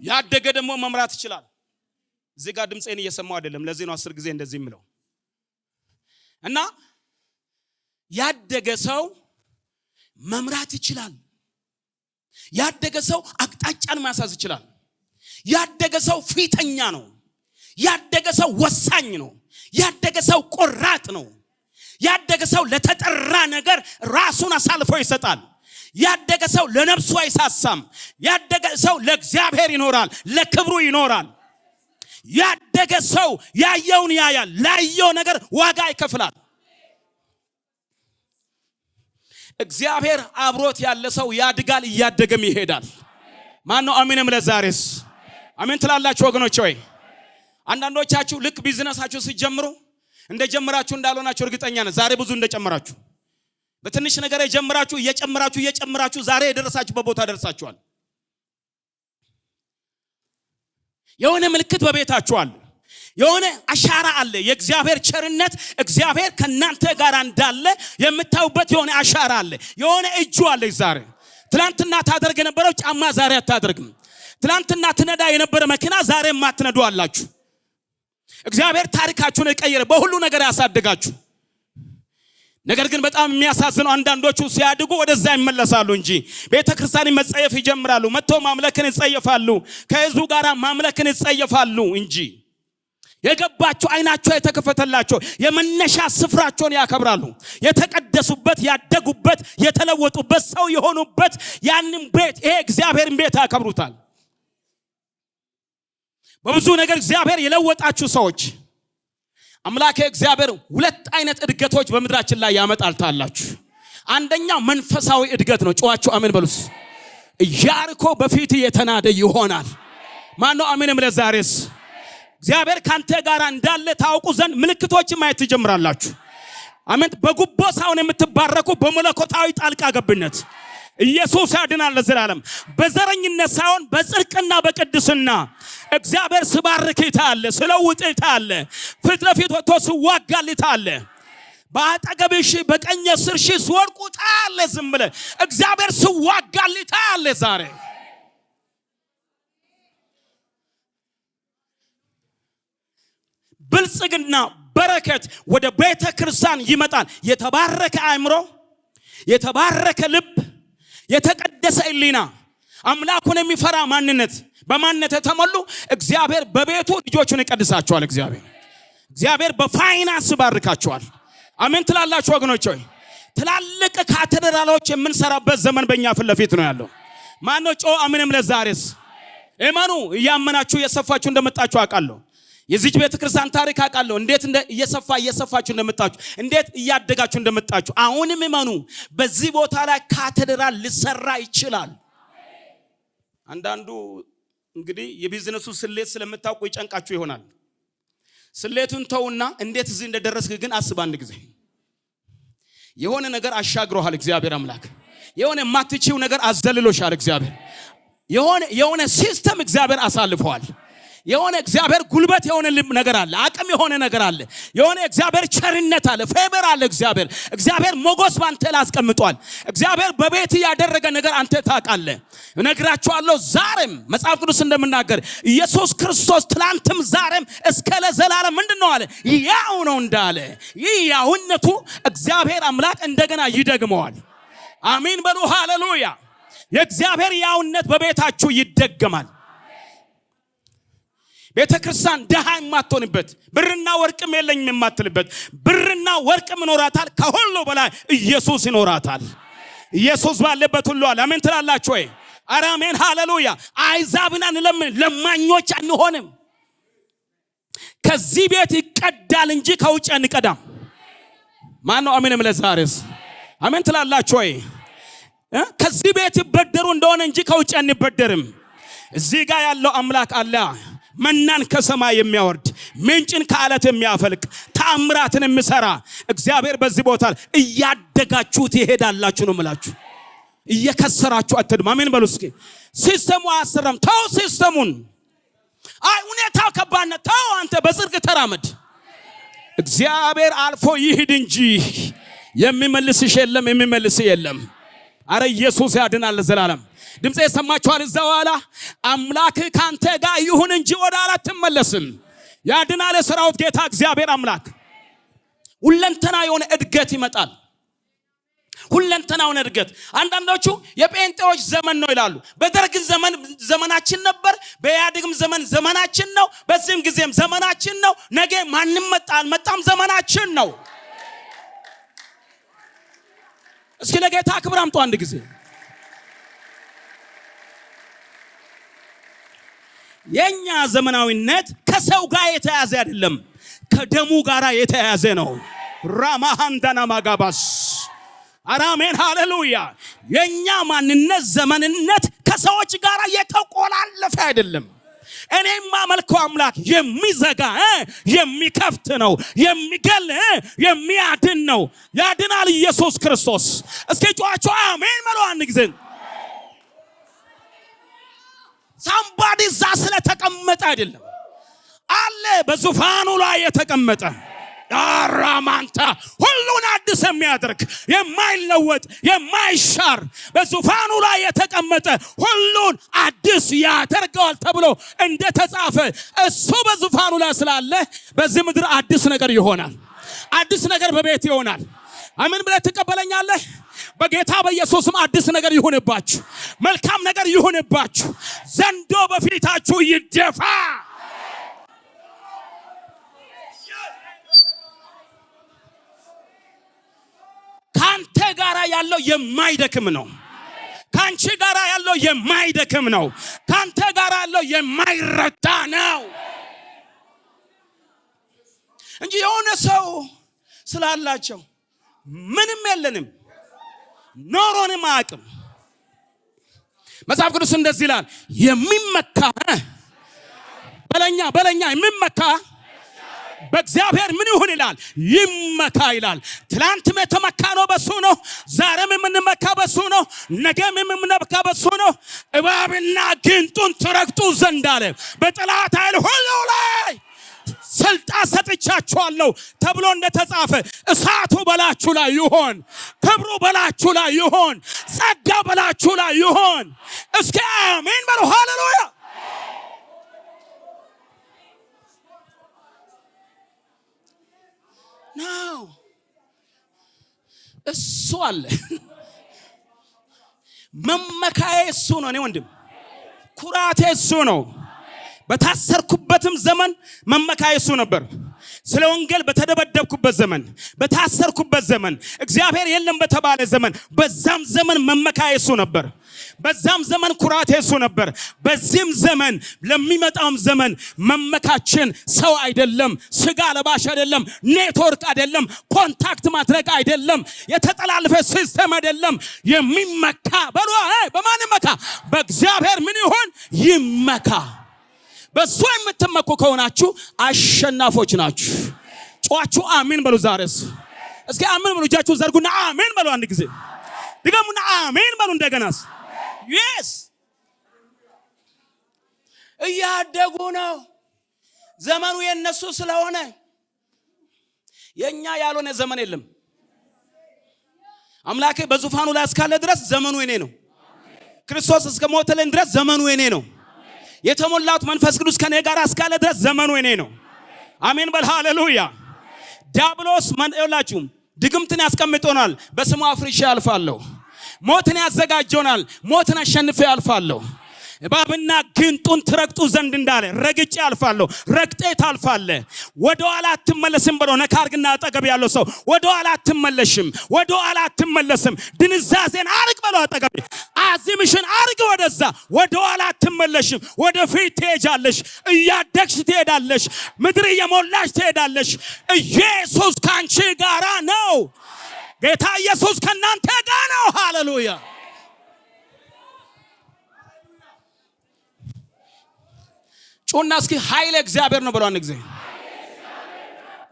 ያደገ ደግሞ መምራት ይችላል። እዚህ ጋር ድምጼን እየሰማው አይደለም። ለዚህ ነው 10 ጊዜ እንደዚህ የምለው። እና ያደገ ሰው መምራት ይችላል። ያደገ ሰው አቅጣጫን ማሳዝ ይችላል። ያደገ ሰው ፊተኛ ነው። ያደገ ሰው ወሳኝ ነው። ያደገ ሰው ቆራጥ ነው። ያደገ ሰው ለተጠራ ነገር ራሱን አሳልፎ ይሰጣል። ያደገ ሰው ለነፍሱ አይሳሳም። ያደገ ሰው ለእግዚአብሔር ይኖራል፣ ለክብሩ ይኖራል። ያደገ ሰው ያየውን ያያል፣ ላየው ነገር ዋጋ ይከፍላል። እግዚአብሔር አብሮት ያለ ሰው ያድጋል፣ እያደገም ይሄዳል። ማን ነው አሜንም? ለዛሬስ አሜን ትላላችሁ ወገኖች ሆይ? አንዳንዶቻችሁ ልክ ቢዝነሳችሁ ሲጀምሩ እንደጀመራችሁ እንዳልሆናችሁ እርግጠኛ ነኝ። ዛሬ ብዙ እንደጨመራችሁ፣ በትንሽ ነገር የጀመራችሁ እየጨመራችሁ ዛሬ የደረሳችሁበት ቦታ ደርሳችኋል። የሆነ ምልክት በቤታችሁ አለ። የሆነ አሻራ አለ። የእግዚአብሔር ቸርነት እግዚአብሔር ከናንተ ጋር እንዳለ የምታዩበት የሆነ አሻራ አለ። የሆነ እጁ አለ። ዛሬ ትላንትና ታደርግ የነበረው ጫማ ዛሬ አታደርግም። ትላንትና ትነዳ የነበረ መኪና ዛሬ ማትነዱ አላችሁ። እግዚአብሔር ታሪካችሁን የቀየረ በሁሉ ነገር ያሳድጋችሁ። ነገር ግን በጣም የሚያሳዝነው አንዳንዶቹ ሲያድጉ ወደዛ ይመለሳሉ እንጂ ቤተክርስቲያንን መጸየፍ ይጀምራሉ። መጥቶ ማምለክን ይጸየፋሉ። ከህዝቡ ጋር ማምለክን ይጸየፋሉ እንጂ የገባቸው አይናቸው የተከፈተላቸው የመነሻ ስፍራቸውን ያከብራሉ። የተቀደሱበት፣ ያደጉበት፣ የተለወጡበት፣ ሰው የሆኑበት ያንን ቤት ይሄ እግዚአብሔርን ቤት ያከብሩታል። በብዙ ነገር እግዚአብሔር የለወጣችሁ ሰዎች አምላኬ እግዚአብሔር ሁለት አይነት እድገቶች በመድራችን ላይ ያመጣል ታላችሁ። አንደኛው መንፈሳዊ እድገት ነው። ጮአችሁ አሜን በሉስ። ኢያሪኮ በፊት የተናደ ይሆናል። ማን ነው አሜንም? ለዛሬስ እግዚአብሔር ካንተ ጋር እንዳለ ታውቁ ዘንድ ምልክቶችን ማየት ትጀምራላችሁ። አሜን። በጉቦ ሳይሆን የምትባረኩ በመለኮታዊ ጣልቃ ገብነት ኢየሱስ ያድናል ለዘላለም። በዘረኝነት ሳይሆን በጽድቅና በቅድስና እግዚአብሔር ሲባርክ ይታለ፣ ስለውጥ ይታለ፣ ፊት ለፊት ወጥቶ ሲዋጋል ይታለ። በአጠገብሽ በቀኝ ስር ሺህ ሲወድቁ ታለ። ዝም ብለህ እግዚአብሔር ሲዋጋል ይታለ። ዛሬ ብልጽግና በረከት ወደ ቤተ ክርስቲያን ይመጣል። የተባረከ አእምሮ፣ የተባረከ ልብ፣ የተቀደሰ ሕሊና፣ አምላኩን የሚፈራ ማንነት በማንነት የተሞሉ እግዚአብሔር በቤቱ ልጆቹን ይቀድሳቸዋል። እግዚአብሔር በፋይናንስ ባርካቸዋል። አሜን ትላላችሁ ወገኖች ሆይ? ትላልቅ ካቴድራሎች የምንሰራበት ዘመን በእኛ ፊት ለፊት ነው ያለው። ማን ነው ጮ አሜንም? ለዛሬስ እመኑ። እያመናችሁ እየሰፋችሁ እንደመጣችሁ አውቃለሁ። የዚህ ቤተክርስቲያን ታሪክ አውቃለሁ። እንዴት እየሰፋችሁ እንደመጣችሁ፣ እንዴት እያደጋችሁ እንደመጣችሁ። አሁንም እመኑ፣ በዚህ ቦታ ላይ ካቴድራል ሊሰራ ይችላል። አንዳንዱ እንግዲህ የቢዝነሱ ስሌት ስለምታውቁ ይጨንቃችሁ ይሆናል። ስሌቱን ተውና እንዴት እዚህ እንደደረስክ ግን አስብ። አንድ ጊዜ የሆነ ነገር አሻግሮሃል እግዚአብሔር አምላክ። የሆነ ማትቺው ነገር አዘልሎሻል እግዚአብሔር። የሆነ ሲስተም እግዚአብሔር አሳልፈዋል። የሆነ እግዚአብሔር ጉልበት የሆነ ነገር አለ፣ አቅም የሆነ ነገር አለ፣ የሆነ እግዚአብሔር ቸርነት አለ፣ ፌቨር አለ። እግዚአብሔር ሞገስ ባንተ ላይ አስቀምጧል። እግዚአብሔር በቤት ያደረገ ነገር አንተ ታውቃለህ። እነግራችኋለሁ ዛሬም መጽሐፍ ቅዱስ እንደምናገር ኢየሱስ ክርስቶስ ትላንትም ዛሬም እስከ ለዘላለም ምንድነው አለ? ያው ነው እንዳለ ይህ ያውነቱ እግዚአብሔር አምላክ እንደገና ይደግመዋል። አሜን በሉ ሃሌሉያ። የእግዚአብሔር ያውነት በቤታችሁ ይደገማል። ቤተክርስቲያን ደሃ የማትሆንበት፣ ብርና ወርቅም የለኝም የማትልበት፣ ብርና ወርቅም ይኖራታል። ከሁሉ በላይ ኢየሱስ ይኖራታል። ኢየሱስ ባለበት ሁሉ አለ። አሜን ትላላችሁ ወይ? ኧረ አሜን ሃሌሉያ። አይዛብን አንለምን፣ ለማኞች አንሆንም። ከዚህ ቤት ይቀዳል እንጂ ከውጭ አንቀዳም። ማን ነው አሜንም? ለዛሬስ አሜን ትላላችሁ ወይ? ከዚህ ቤት ይበደሩ እንደሆነ እንጂ ከውጭ አንበደርም። እዚህ ጋር ያለው አምላክ አለ። መናን ከሰማይ የሚያወርድ፣ ምንጭን ከአለት የሚያፈልቅ፣ ተአምራትን የሚሰራ እግዚአብሔር በዚህ ቦታ እያደጋችሁ ትሄዳላችሁ ነው የምላችሁ። እየከሰራችሁ አትሄዱም። አሜን በሉ እስኪ። ሲስተሙ አያሰራም። ተው ሲስተሙን። አይ ሁኔታው ከባድ ነው። ተው አንተ በጽድቅ ተራመድ። እግዚአብሔር አልፎ ይሂድ እንጂ የሚመልስሽ የለም፣ የሚመልስ የለም። አረ ኢየሱስ ያድናል ለዘላለም። ድምጼ ሰማችኋል? እዛው ኋላ አምላክ ካንተ ጋር ይሁን እንጂ ወደ ኋላ አትመለስም። ያድናል የሠራዊት ጌታ እግዚአብሔር አምላክ። ሁለንተና የሆነ እድገት ይመጣል። ሁለንተናውን እድገት። አንዳንዶቹ የጴንጤዎች ዘመን ነው ይላሉ። በደርግ ዘመን ዘመናችን ነበር፣ በኢህአዴግም ዘመን ዘመናችን ነው፣ በዚህም ጊዜም ዘመናችን ነው። ነገ ማንም መጣ አልመጣም ዘመናችን ነው። እስኪ ለጌታ ክብር አምጡ አንድ ጊዜ። የኛ ዘመናዊነት ከሰው ጋር የተያዘ አይደለም፣ ከደሙ ጋር የተያዘ ነው። ራማሃንዳና ማጋባስ አራሜን ሃሌሉያ። የኛ ማንነት ዘመንነት ከሰዎች ጋር የተቆላለፈ አይደለም። እኔማ መልከው አምላክ የሚዘጋ የሚከፍት ነው፣ የሚገል የሚያድን ነው። ያድናል ኢየሱስ ክርስቶስ። እስኪ ጮኻችሁ አሜን በሉ አንድ ጊዜ። ሳምባዲ እዛ ስለተቀመጠ አይደለም፣ አለ በዙፋኑ ላይ የተቀመጠ አራማንታ ሁሉን አዲስ የሚያደርግ የማይለወጥ የማይሻር በዙፋኑ ላይ የተቀመጠ ሁሉን አዲስ ያደርገዋል ተብሎ እንደተጻፈ እሱ በዙፋኑ ላይ ስላለ በዚህ ምድር አዲስ ነገር ይሆናል። አዲስ ነገር በቤት ይሆናል። አሜን ብለህ ትቀበለኛለህ? በጌታ በኢየሱስም አዲስ ነገር ይሁንባችሁ፣ መልካም ነገር ይሁንባችሁ። ዘንዶ በፊታችሁ ይደፋ። ካንተ ጋራ ያለው የማይደክም ነው። ካንቺ ጋራ ያለው የማይደክም ነው። ካንተ ጋራ ያለው የማይረታ ነው እንጂ የሆነ ሰው ስላላቸው ምንም የለንም ኖሮንም አያውቅም። መጽሐፍ ቅዱስ እንደዚህ ይላል፣ የሚመካ በለኛ የሚመካ በእግዚአብሔር ምን ይሁን ይላል? ይመካ ይላል። ትላንትም የተመካ ነው በሱ ነው። ዛሬም የምንመካ በሱ ነው። ነገም የምንመካ በሱ ነው። እባብና ጊንጡን ትረግጡ ዘንድ አለ በጠላት ኃይል ሁሉ ላይ ስልጣን ሰጥቻችኋለሁ ተብሎ እንደተጻፈ እሳቱ በላችሁ ላይ ይሆን፣ ክብሩ በላችሁ ላይ ይሆን፣ ጸጋ በላችሁ ላይ ይሆን። እስኪ አሜን በሉ። ሃሌሉያ። ነው እሱ አለ። መመካዬ እሱ ነው። እኔ ወንድም ኩራቴ እሱ ነው። በታሰርኩበትም ዘመን መመካዬ እሱ ነበር። ስለ ወንጌል በተደበደብኩበት ዘመን፣ በታሰርኩበት ዘመን፣ እግዚአብሔር የለም በተባለ ዘመን፣ በዛም ዘመን መመካዬ እሱ ነበር። በዛም ዘመን ኩራቴ እሱ ነበር። በዚህም ዘመን ለሚመጣውም ዘመን መመካችን ሰው አይደለም፣ ስጋ ለባሽ አይደለም፣ ኔትወርክ አይደለም፣ ኮንታክት ማድረግ አይደለም፣ የተጠላለፈ ሲስተም አይደለም። የሚመካ በሉ በማን ይመካ? በእግዚአብሔር ምን ይሁን? ይመካ። በሱ የምትመኩ ከሆናችሁ አሸናፎች ናችሁ። ጮኻችሁ አሜን በሉ። ዛሬስ እስኪ አሜን በሉ። እጃችሁን ዘርጉና አሜን በሉ። አንድ ጊዜ ድገሙና አሜን በሉ። እንደገናስ yes እያደጉ ነው። ዘመኑ የነሱ ስለሆነ የኛ ያልሆነ ዘመን የለም። አምላኬ በዙፋኑ ላይ እስካለ ድረስ ዘመኑ የኔ ነው። ክርስቶስ እስከ ሞተልን ድረስ ዘመኑ የኔ ነው። የተሞላሁት መንፈስ ቅዱስ ከኔ ጋር እስካለ ድረስ ዘመኑ የኔ ነው። አሜን በል። ሃሌሉያ። ዲያብሎስ ይላችሁ ድግምትን ያስቀምጦናል። በስሙ አፍርሼ ያልፋለሁ። ሞትን ያዘጋጀናል። ሞትን አሸንፌ ያልፋለሁ። እባብና ጊንጡን ትረግጡ ዘንድ እንዳለ ረግጬ አልፋለሁ። ረግጤ ታልፋለህ። ወደ ኋላ አትመለስም ብሎ ነካርግና አጠገብ ያለው ሰው ወደ ኋላ አትመለሽም፣ ወደ ኋላ አትመለስም። ድንዛዜን አርቅ ብሎ አጠገብ አዚምሽን አርቅ። ወደዛ ወደ ኋላ አትመለሽም፣ ወደፊት ትሄጃለሽ። እያደግሽ ትሄዳለሽ። ምድር እየሞላሽ ትሄዳለሽ። ኢየሱስ ካንቺ ጋራ ነው። ጌታ ኢየሱስ ከናንተ ጋር ነው። ሃሌሉያ። ጮና እስኪ ኃይለ እግዚአብሔር ነው ብሎ አንድ ጊዜ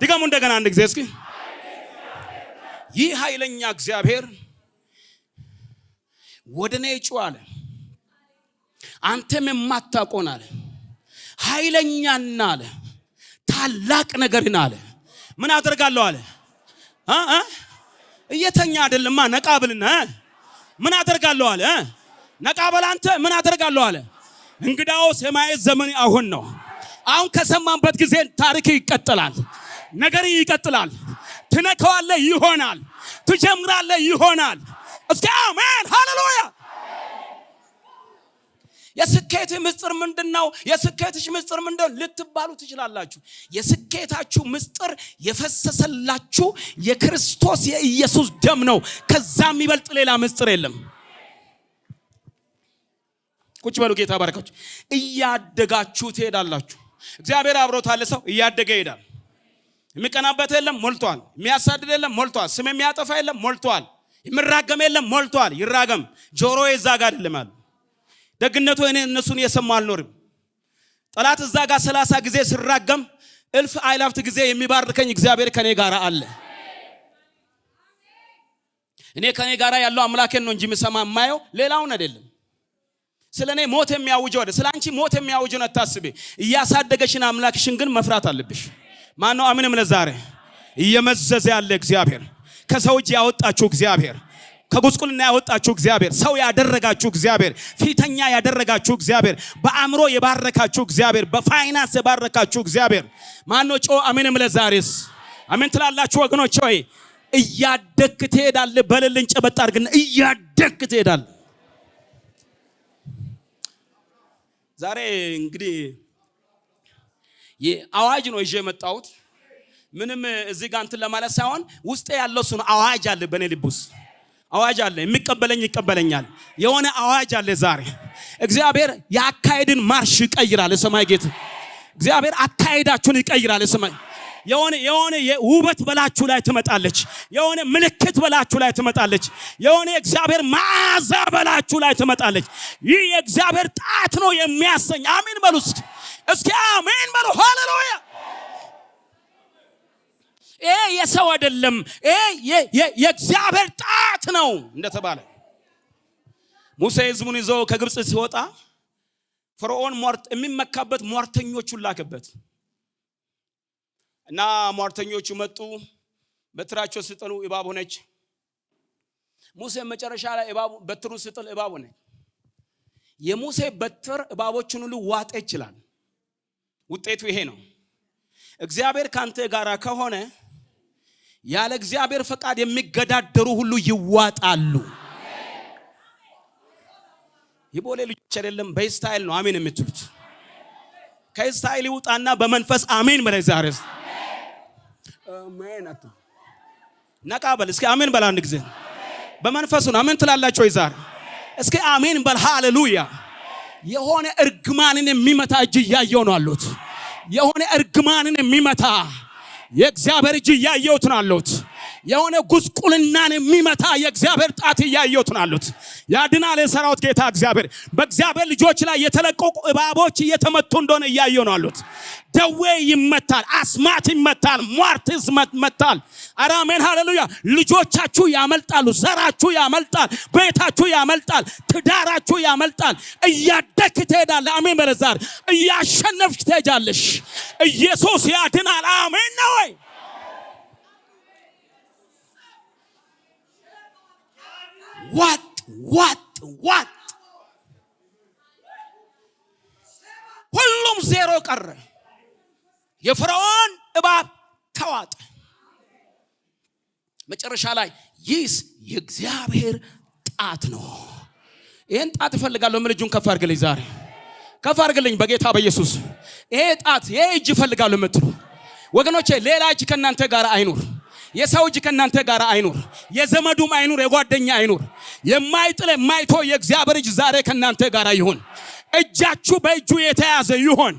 ድገሙ። እንደገና አንድ ጊዜ እስኪ ይህ ኃይለኛ እግዚአብሔር ወደኔ ጮኸ፣ አንተም የማታውቀውን አለ፣ ኃይለኛና አለ፣ ታላቅ ነገርን አለ ምን አደርጋለሁ አለ። እየተኛ አይደለማ ነቃብልና ምን አደርጋለሁ አለ። ነቃ በል አንተ ምን አደርጋለሁ አለ። እንግዳውስ የማየት ዘመን አሁን ነው። አሁን ከሰማንበት ጊዜ ታሪክ ይቀጥላል፣ ነገር ይቀጥላል። ትነካዋለህ ይሆናል፣ ትጀምራለህ ይሆናል። እስኪ አሜን ሃሌሉያ። የስኬት ምስጢር ምንድነው? የስኬትሽ ምስጢር ምንድነው ልትባሉ ትችላላችሁ። የስኬታችሁ ምስጢር የፈሰሰላችሁ የክርስቶስ የኢየሱስ ደም ነው። ከዛ የሚበልጥ ሌላ ምስጢር የለም። ቁጭ በሉ። ጌታ ባረካችሁ። እያደጋችሁ ትሄዳላችሁ። እግዚአብሔር አብሮታል። ሰው እያደገ ይሄዳል። የሚቀናበት የለም ሞልቷል። የሚያሳድድ የለም ሞልቷል። ስም የሚያጠፋ የለም ሞልቷል። የሚራገም የለም ሞልቷል። ይራገም። ጆሮዬ እዛ ጋር አይደለም አለ። ደግነቱ እኔ እነሱን የሰማው አልኖርም። ጠላት እዛ ጋር 30 ጊዜ ሲራገም እልፍ አእላፋት ጊዜ የሚባርከኝ እግዚአብሔር ከኔ ጋር አለ። እኔ ከኔ ጋር ያለው አምላኬን ነው እንጂ የምሰማ የማየው ሌላውን አይደለም። ስለኔ ሞት የሚያውጀው አይደል? ስላንቺ ሞት የሚያውጀው አታስቢ። እያሳደገሽን አምላክሽን ግን መፍራት አለብሽ። ማን ነው አሜንም? ለዛሬ እየመዘዘ ያለ እግዚአብሔር፣ ከሰው እጅ ያወጣችሁ እግዚአብሔር፣ ከጉስቁልና ያወጣችሁ እግዚአብሔር፣ ሰው ያደረጋችሁ እግዚአብሔር፣ ፊተኛ ያደረጋችሁ እግዚአብሔር፣ በአእምሮ የባረካችሁ እግዚአብሔር፣ በፋይናንስ የባረካችሁ እግዚአብሔር ማን ነው? ጮ አሜንም? ለዛሬስ አሜን ትላላችሁ ወገኖች ሆይ። እያደግክ ትሄዳለህ። በልልን ጨበጣ አድርግና እያደግክ ትሄዳለህ። ዛሬ እንግዲህ የአዋጅ ነው ይዤ የመጣሁት። ምንም እዚህ ጋር እንትን ለማለት ሳይሆን ውስጤ ያለው እሱ ነው። አዋጅ አለ በኔ ልብ ውስጥ አዋጅ አለ። የሚቀበለኝ ይቀበለኛል። የሆነ አዋጅ አለ ዛሬ። እግዚአብሔር የአካሄድን ማርሽ ይቀይራል። የሰማይ ጌታ እግዚአብሔር አካሄዳችሁን ይቀይራል። የሰማይ የሆነ ውበት በላችሁ ላይ ትመጣለች። የሆነ ምልክት በላችሁ ላይ ትመጣለች። የሆነ እግዚአብሔር መዓዛ በላችሁ ላይ ትመጣለች። ይህ የእግዚአብሔር ጣት ነው የሚያሰኝ። አሜን በሉ እስኪ አሜን በሉ። ሃሌሉያ። ይሄ የሰው አይደለም፣ ይሄ የእግዚአብሔር ጣት ነው እንደተባለ ሙሴ ሕዝቡን ይዞ ከግብጽ ሲወጣ ፈርዖን የሚመካበት ሟርተኞቹን ላከበት እና ሟርተኞቹ መጡ። በትራቸው ሲጥሉ እባብ ሆነች። ሙሴ መጨረሻ ላይ በትሩ ሲጥል እባብ ሆነች። የሙሴ በትር እባቦችን ሁሉ ዋጠ ይችላል። ውጤቱ ይሄ ነው። እግዚአብሔር ካንተ ጋር ከሆነ ያለ እግዚአብሔር ፈቃድ የሚገዳደሩ ሁሉ ይዋጣሉ። ይቦሌ ልጆች አይደለም፣ በስታይል ነው አሜን የምትሉት። ከስታይል ይውጣና በመንፈስ አሜን በላይ ዛሬስ አሜን አቱ ነቃ በል እስኪ አሜን በል። አንድ ጊዜ በመንፈሱ ነው አሜን ትላላችሁ ወይ ዛሬ? እስኪ አሜን በል። ሃሌሉያ። የሆነ እርግማንን የሚመታ እጅ እያየው ነው አሉት። የሆነ እርግማንን የሚመታ የእግዚአብሔር እጅ እያየሁት ነው አሉት። የሆነ ጉስቁልናን የሚመታ የእግዚአብሔር ጣት እያየሁት ነው አሉት። ያድናል የሰራዊት ጌታ እግዚአብሔር። በእግዚአብሔር ልጆች ላይ የተለቀቁ እባቦች እየተመቱ እንደሆነ እያየሁ ነው አሉት። ደዌ ይመታል፣ አስማት ይመታል፣ ሟርት ይመታል። ኧረ አሜን ሃሌሉያ። ልጆቻችሁ ያመልጣሉ፣ ዘራችሁ ያመልጣል፣ ቤታችሁ ያመልጣል፣ ትዳራችሁ ያመልጣል። እያደግክ ትሄዳለህ። አሜን በለዛር እያሸነፍክ ትሄጃለሽ። ኢየሱስ ያድናል። አሜን ነው ወይ? ዋጥ ሁሉም ዜሮ ቀረ። የፈርዖን እባብ ተዋጠ። መጨረሻ ላይ ይህስ የእግዚአብሔር ጣት ነው። ይሄን ጣት እፈልጋለሁ። ምን እጁን ከፍ አድርግልኝ፣ ዛሬ ከፍ አድርግልኝ በጌታ በኢየሱስ። ይሄ ጣት ይሄ እጅ እፈልጋለሁ የምትሉ ወገኖቼ፣ ሌላ እጅ ከናንተ ጋር አይኑር። የሰው እጅ ከናንተ ጋር አይኑር። የዘመዱም አይኑር፣ የጓደኛ አይኑር። የማይጥል የማይተው የእግዚአብሔር እጅ ዛሬ ከናንተ ጋር ይሁን። እጃችሁ በእጁ የተያዘ ይሁን።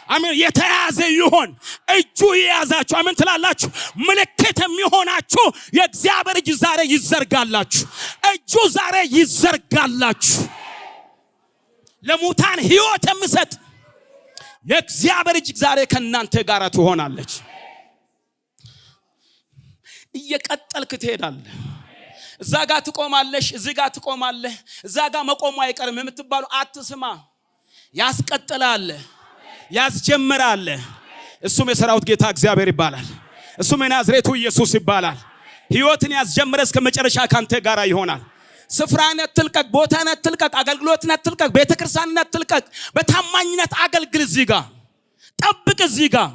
አሜን። የተያዘ ይሁን። እጁ ይያዛችሁ። አሜን ትላላችሁ። ምልክት የሚሆናችሁ የእግዚአብሔር እጅ ዛሬ ይዘርጋላችሁ። እጁ ዛሬ ይዘርጋላችሁ። ለሙታን ሕይወት የሚሰጥ የእግዚአብሔር እጅ ዛሬ ከናንተ ጋር ትሆናለች። እየቀጠልክ ትሄዳለህ። እዛ ጋር ትቆማለሽ፣ እዚህ ጋር ትቆማለህ። እዛ ጋር መቆሙ አይቀርም የምትባሉ አትስማ። ያስቀጥላል፣ ያስጀምራል። እሱም የሰራዊት ጌታ እግዚአብሔር ይባላል። እሱም የናዝሬቱ ኢየሱስ ይባላል። ሕይወትን ያስጀመረ እስከ መጨረሻ ካንተ ጋር ይሆናል። ስፍራን አትልቀቅ፣ ቦታን አትልቀቅ፣ አገልግሎትን አትልቀቅ፣ ቤተክርስቲያንን አትልቀቅ። በታማኝነት አገልግል። እዚህ ጋር ጠብቅ። እዚህ ጋር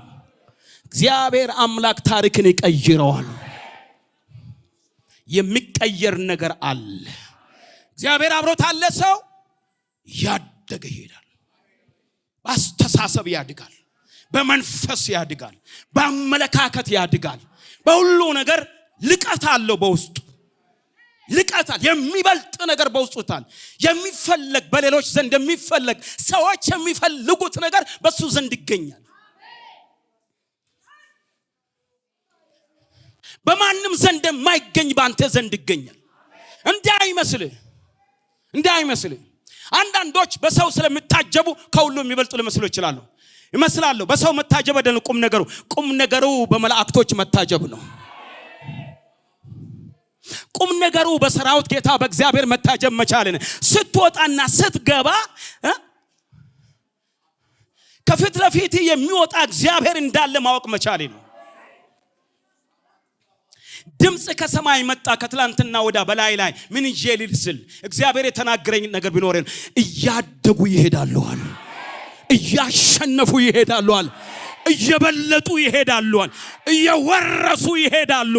እግዚአብሔር አምላክ ታሪክን ይቀይረዋል። የሚቀየር ነገር አለ። እግዚአብሔር አብሮት አለ። ሰው ያደገ ይሄዳል። በአስተሳሰብ ያድጋል፣ በመንፈስ ያድጋል፣ በአመለካከት ያድጋል። በሁሉ ነገር ልቀት አለው በውስጡ። ልቀታል የሚበልጥ ነገር በውስጡታል። የሚፈለግ በሌሎች ዘንድ የሚፈለግ ሰዎች የሚፈልጉት ነገር በሱ ዘንድ ይገኛል። በማንም ዘንድ የማይገኝ ባንተ ዘንድ ይገኛል። እንዳይመስልህ አንዳንዶች በሰው ስለምታጀቡ ከሁሉ የሚበልጡ ሊመስሉ ይመስላሉ። በሰው መታጀብ አይደለም ቁም ነገሩ በመላእክቶች መታጀብ ነው። ቁም ነገሩ በሰራዊት ጌታ በእግዚአብሔር መታጀብ መቻል ነው። ስትወጣና ስትገባ ከፊት ለፊት የሚወጣ እግዚአብሔር እንዳለ ማወቅ መቻል ነው። ድምጽ ከሰማይ መጣ ከትላንትና ወዳ በላይ ላይ ምን ይዤ ልስል እግዚአብሔር የተናገረኝ ነገር ቢኖር እያደጉ ይሄዳሉ፣ እያሸነፉ ይሄዳሉ፣ እየበለጡ ይሄዳሉ፣ እየወረሱ ይሄዳሉ፣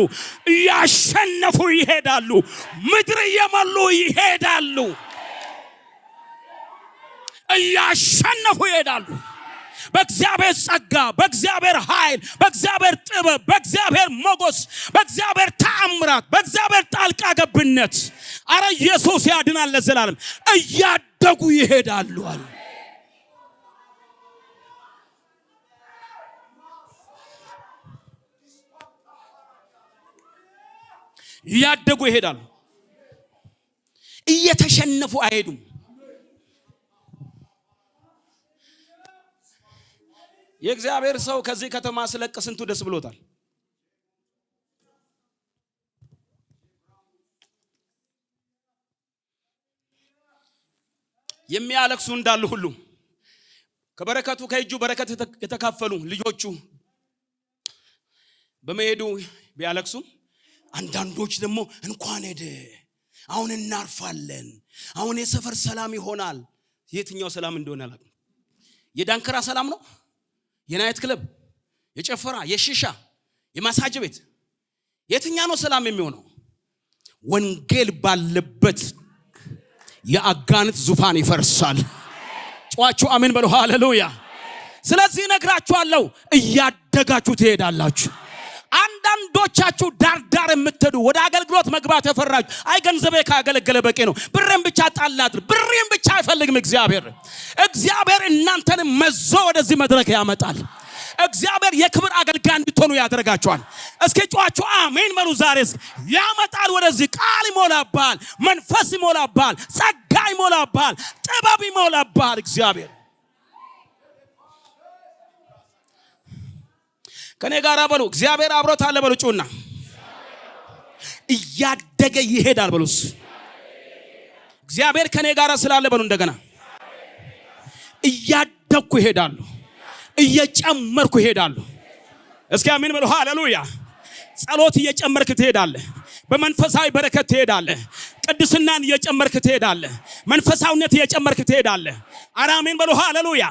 እያሸነፉ ይሄዳሉ፣ ምድር እየመሉ ይሄዳሉ፣ እያሸነፉ ይሄዳሉ። በእግዚአብሔር ጸጋ፣ በእግዚአብሔር ኃይል፣ በእግዚአብሔር ጥበብ፣ በእግዚአብሔር ሞገስ፣ በእግዚአብሔር ተአምራት፣ በእግዚአብሔር ጣልቃ ገብነት አረ ኢየሱስ ያድናል ለዘላለም። እያደጉ ይሄዳሉ። እያደጉ ይሄዳሉ። እየተሸነፉ አይሄዱም። የእግዚአብሔር ሰው ከዚህ ከተማ ስለቅ ስንቱ ደስ ብሎታል። የሚያለቅሱ እንዳሉ ሁሉ ከበረከቱ ከእጁ በረከት የተካፈሉ ልጆቹ በመሄዱ ቢያለቅሱ፣ አንዳንዶች ደግሞ እንኳን ሄደ አሁን እናርፋለን፣ አሁን የሰፈር ሰላም ይሆናል። የትኛው ሰላም እንደሆነ አላውቅም። የዳንከራ ሰላም ነው? የናይት ክለብ፣ የጨፈራ፣ የሺሻ፣ የማሳጅ ቤት የትኛው ነው ሰላም የሚሆነው? ወንጌል ባለበት የአጋንንት ዙፋን ይፈርሳል። ጨዋችሁ አሜን በሉ። ሃሌሉያ። ስለዚህ ነግራችኋለሁ እያደጋችሁ ትሄዳላችሁ። አንዳንዶቻችሁ ዳር የምትሄዱ ወደ አገልግሎት መግባት የፈራችሁ አይ ገንዘቤ ካገለገለ በቂ ነው፣ ብሬን ብቻ ጣላድር፣ ብሬን ብቻ አይፈልግም እግዚአብሔር እናንተን መዞ ወደዚህ መድረክ ያመጣል። እግዚአብሔር የክብር አገልጋይ እንድትሆኑ ያደርጋችኋል። እስኪ ጨዋችሁ አሜን በሉ። ዛሬስ ያመጣል ወደዚህ። ቃል ይሞላባል፣ መንፈስ ይሞላባል፣ ጸጋ ይሞላባል፣ ጥበብ ይሞላባል። እግዚአብሔር ከኔ ጋር በሉ። እግዚአብሔር አብሮት አለ በሉ። ጩና እያደገ ይሄዳል በሉስ። እግዚአብሔር ከኔ ጋር ስላለ በሉ። እንደገና እያደግኩ ይሄዳሉ፣ እየጨመርኩ ይሄዳሉ። እስኪ አሜን በሉ። ሃሌሉያ። ጸሎት እየጨመርክ ትሄዳለህ። በመንፈሳዊ በረከት ትሄዳለህ። ቅድስናን እየጨመርክ ትሄዳለህ። መንፈሳዊነት እየጨመርክ ትሄዳለህ። አሜን በሉ። ሃሌሉያ።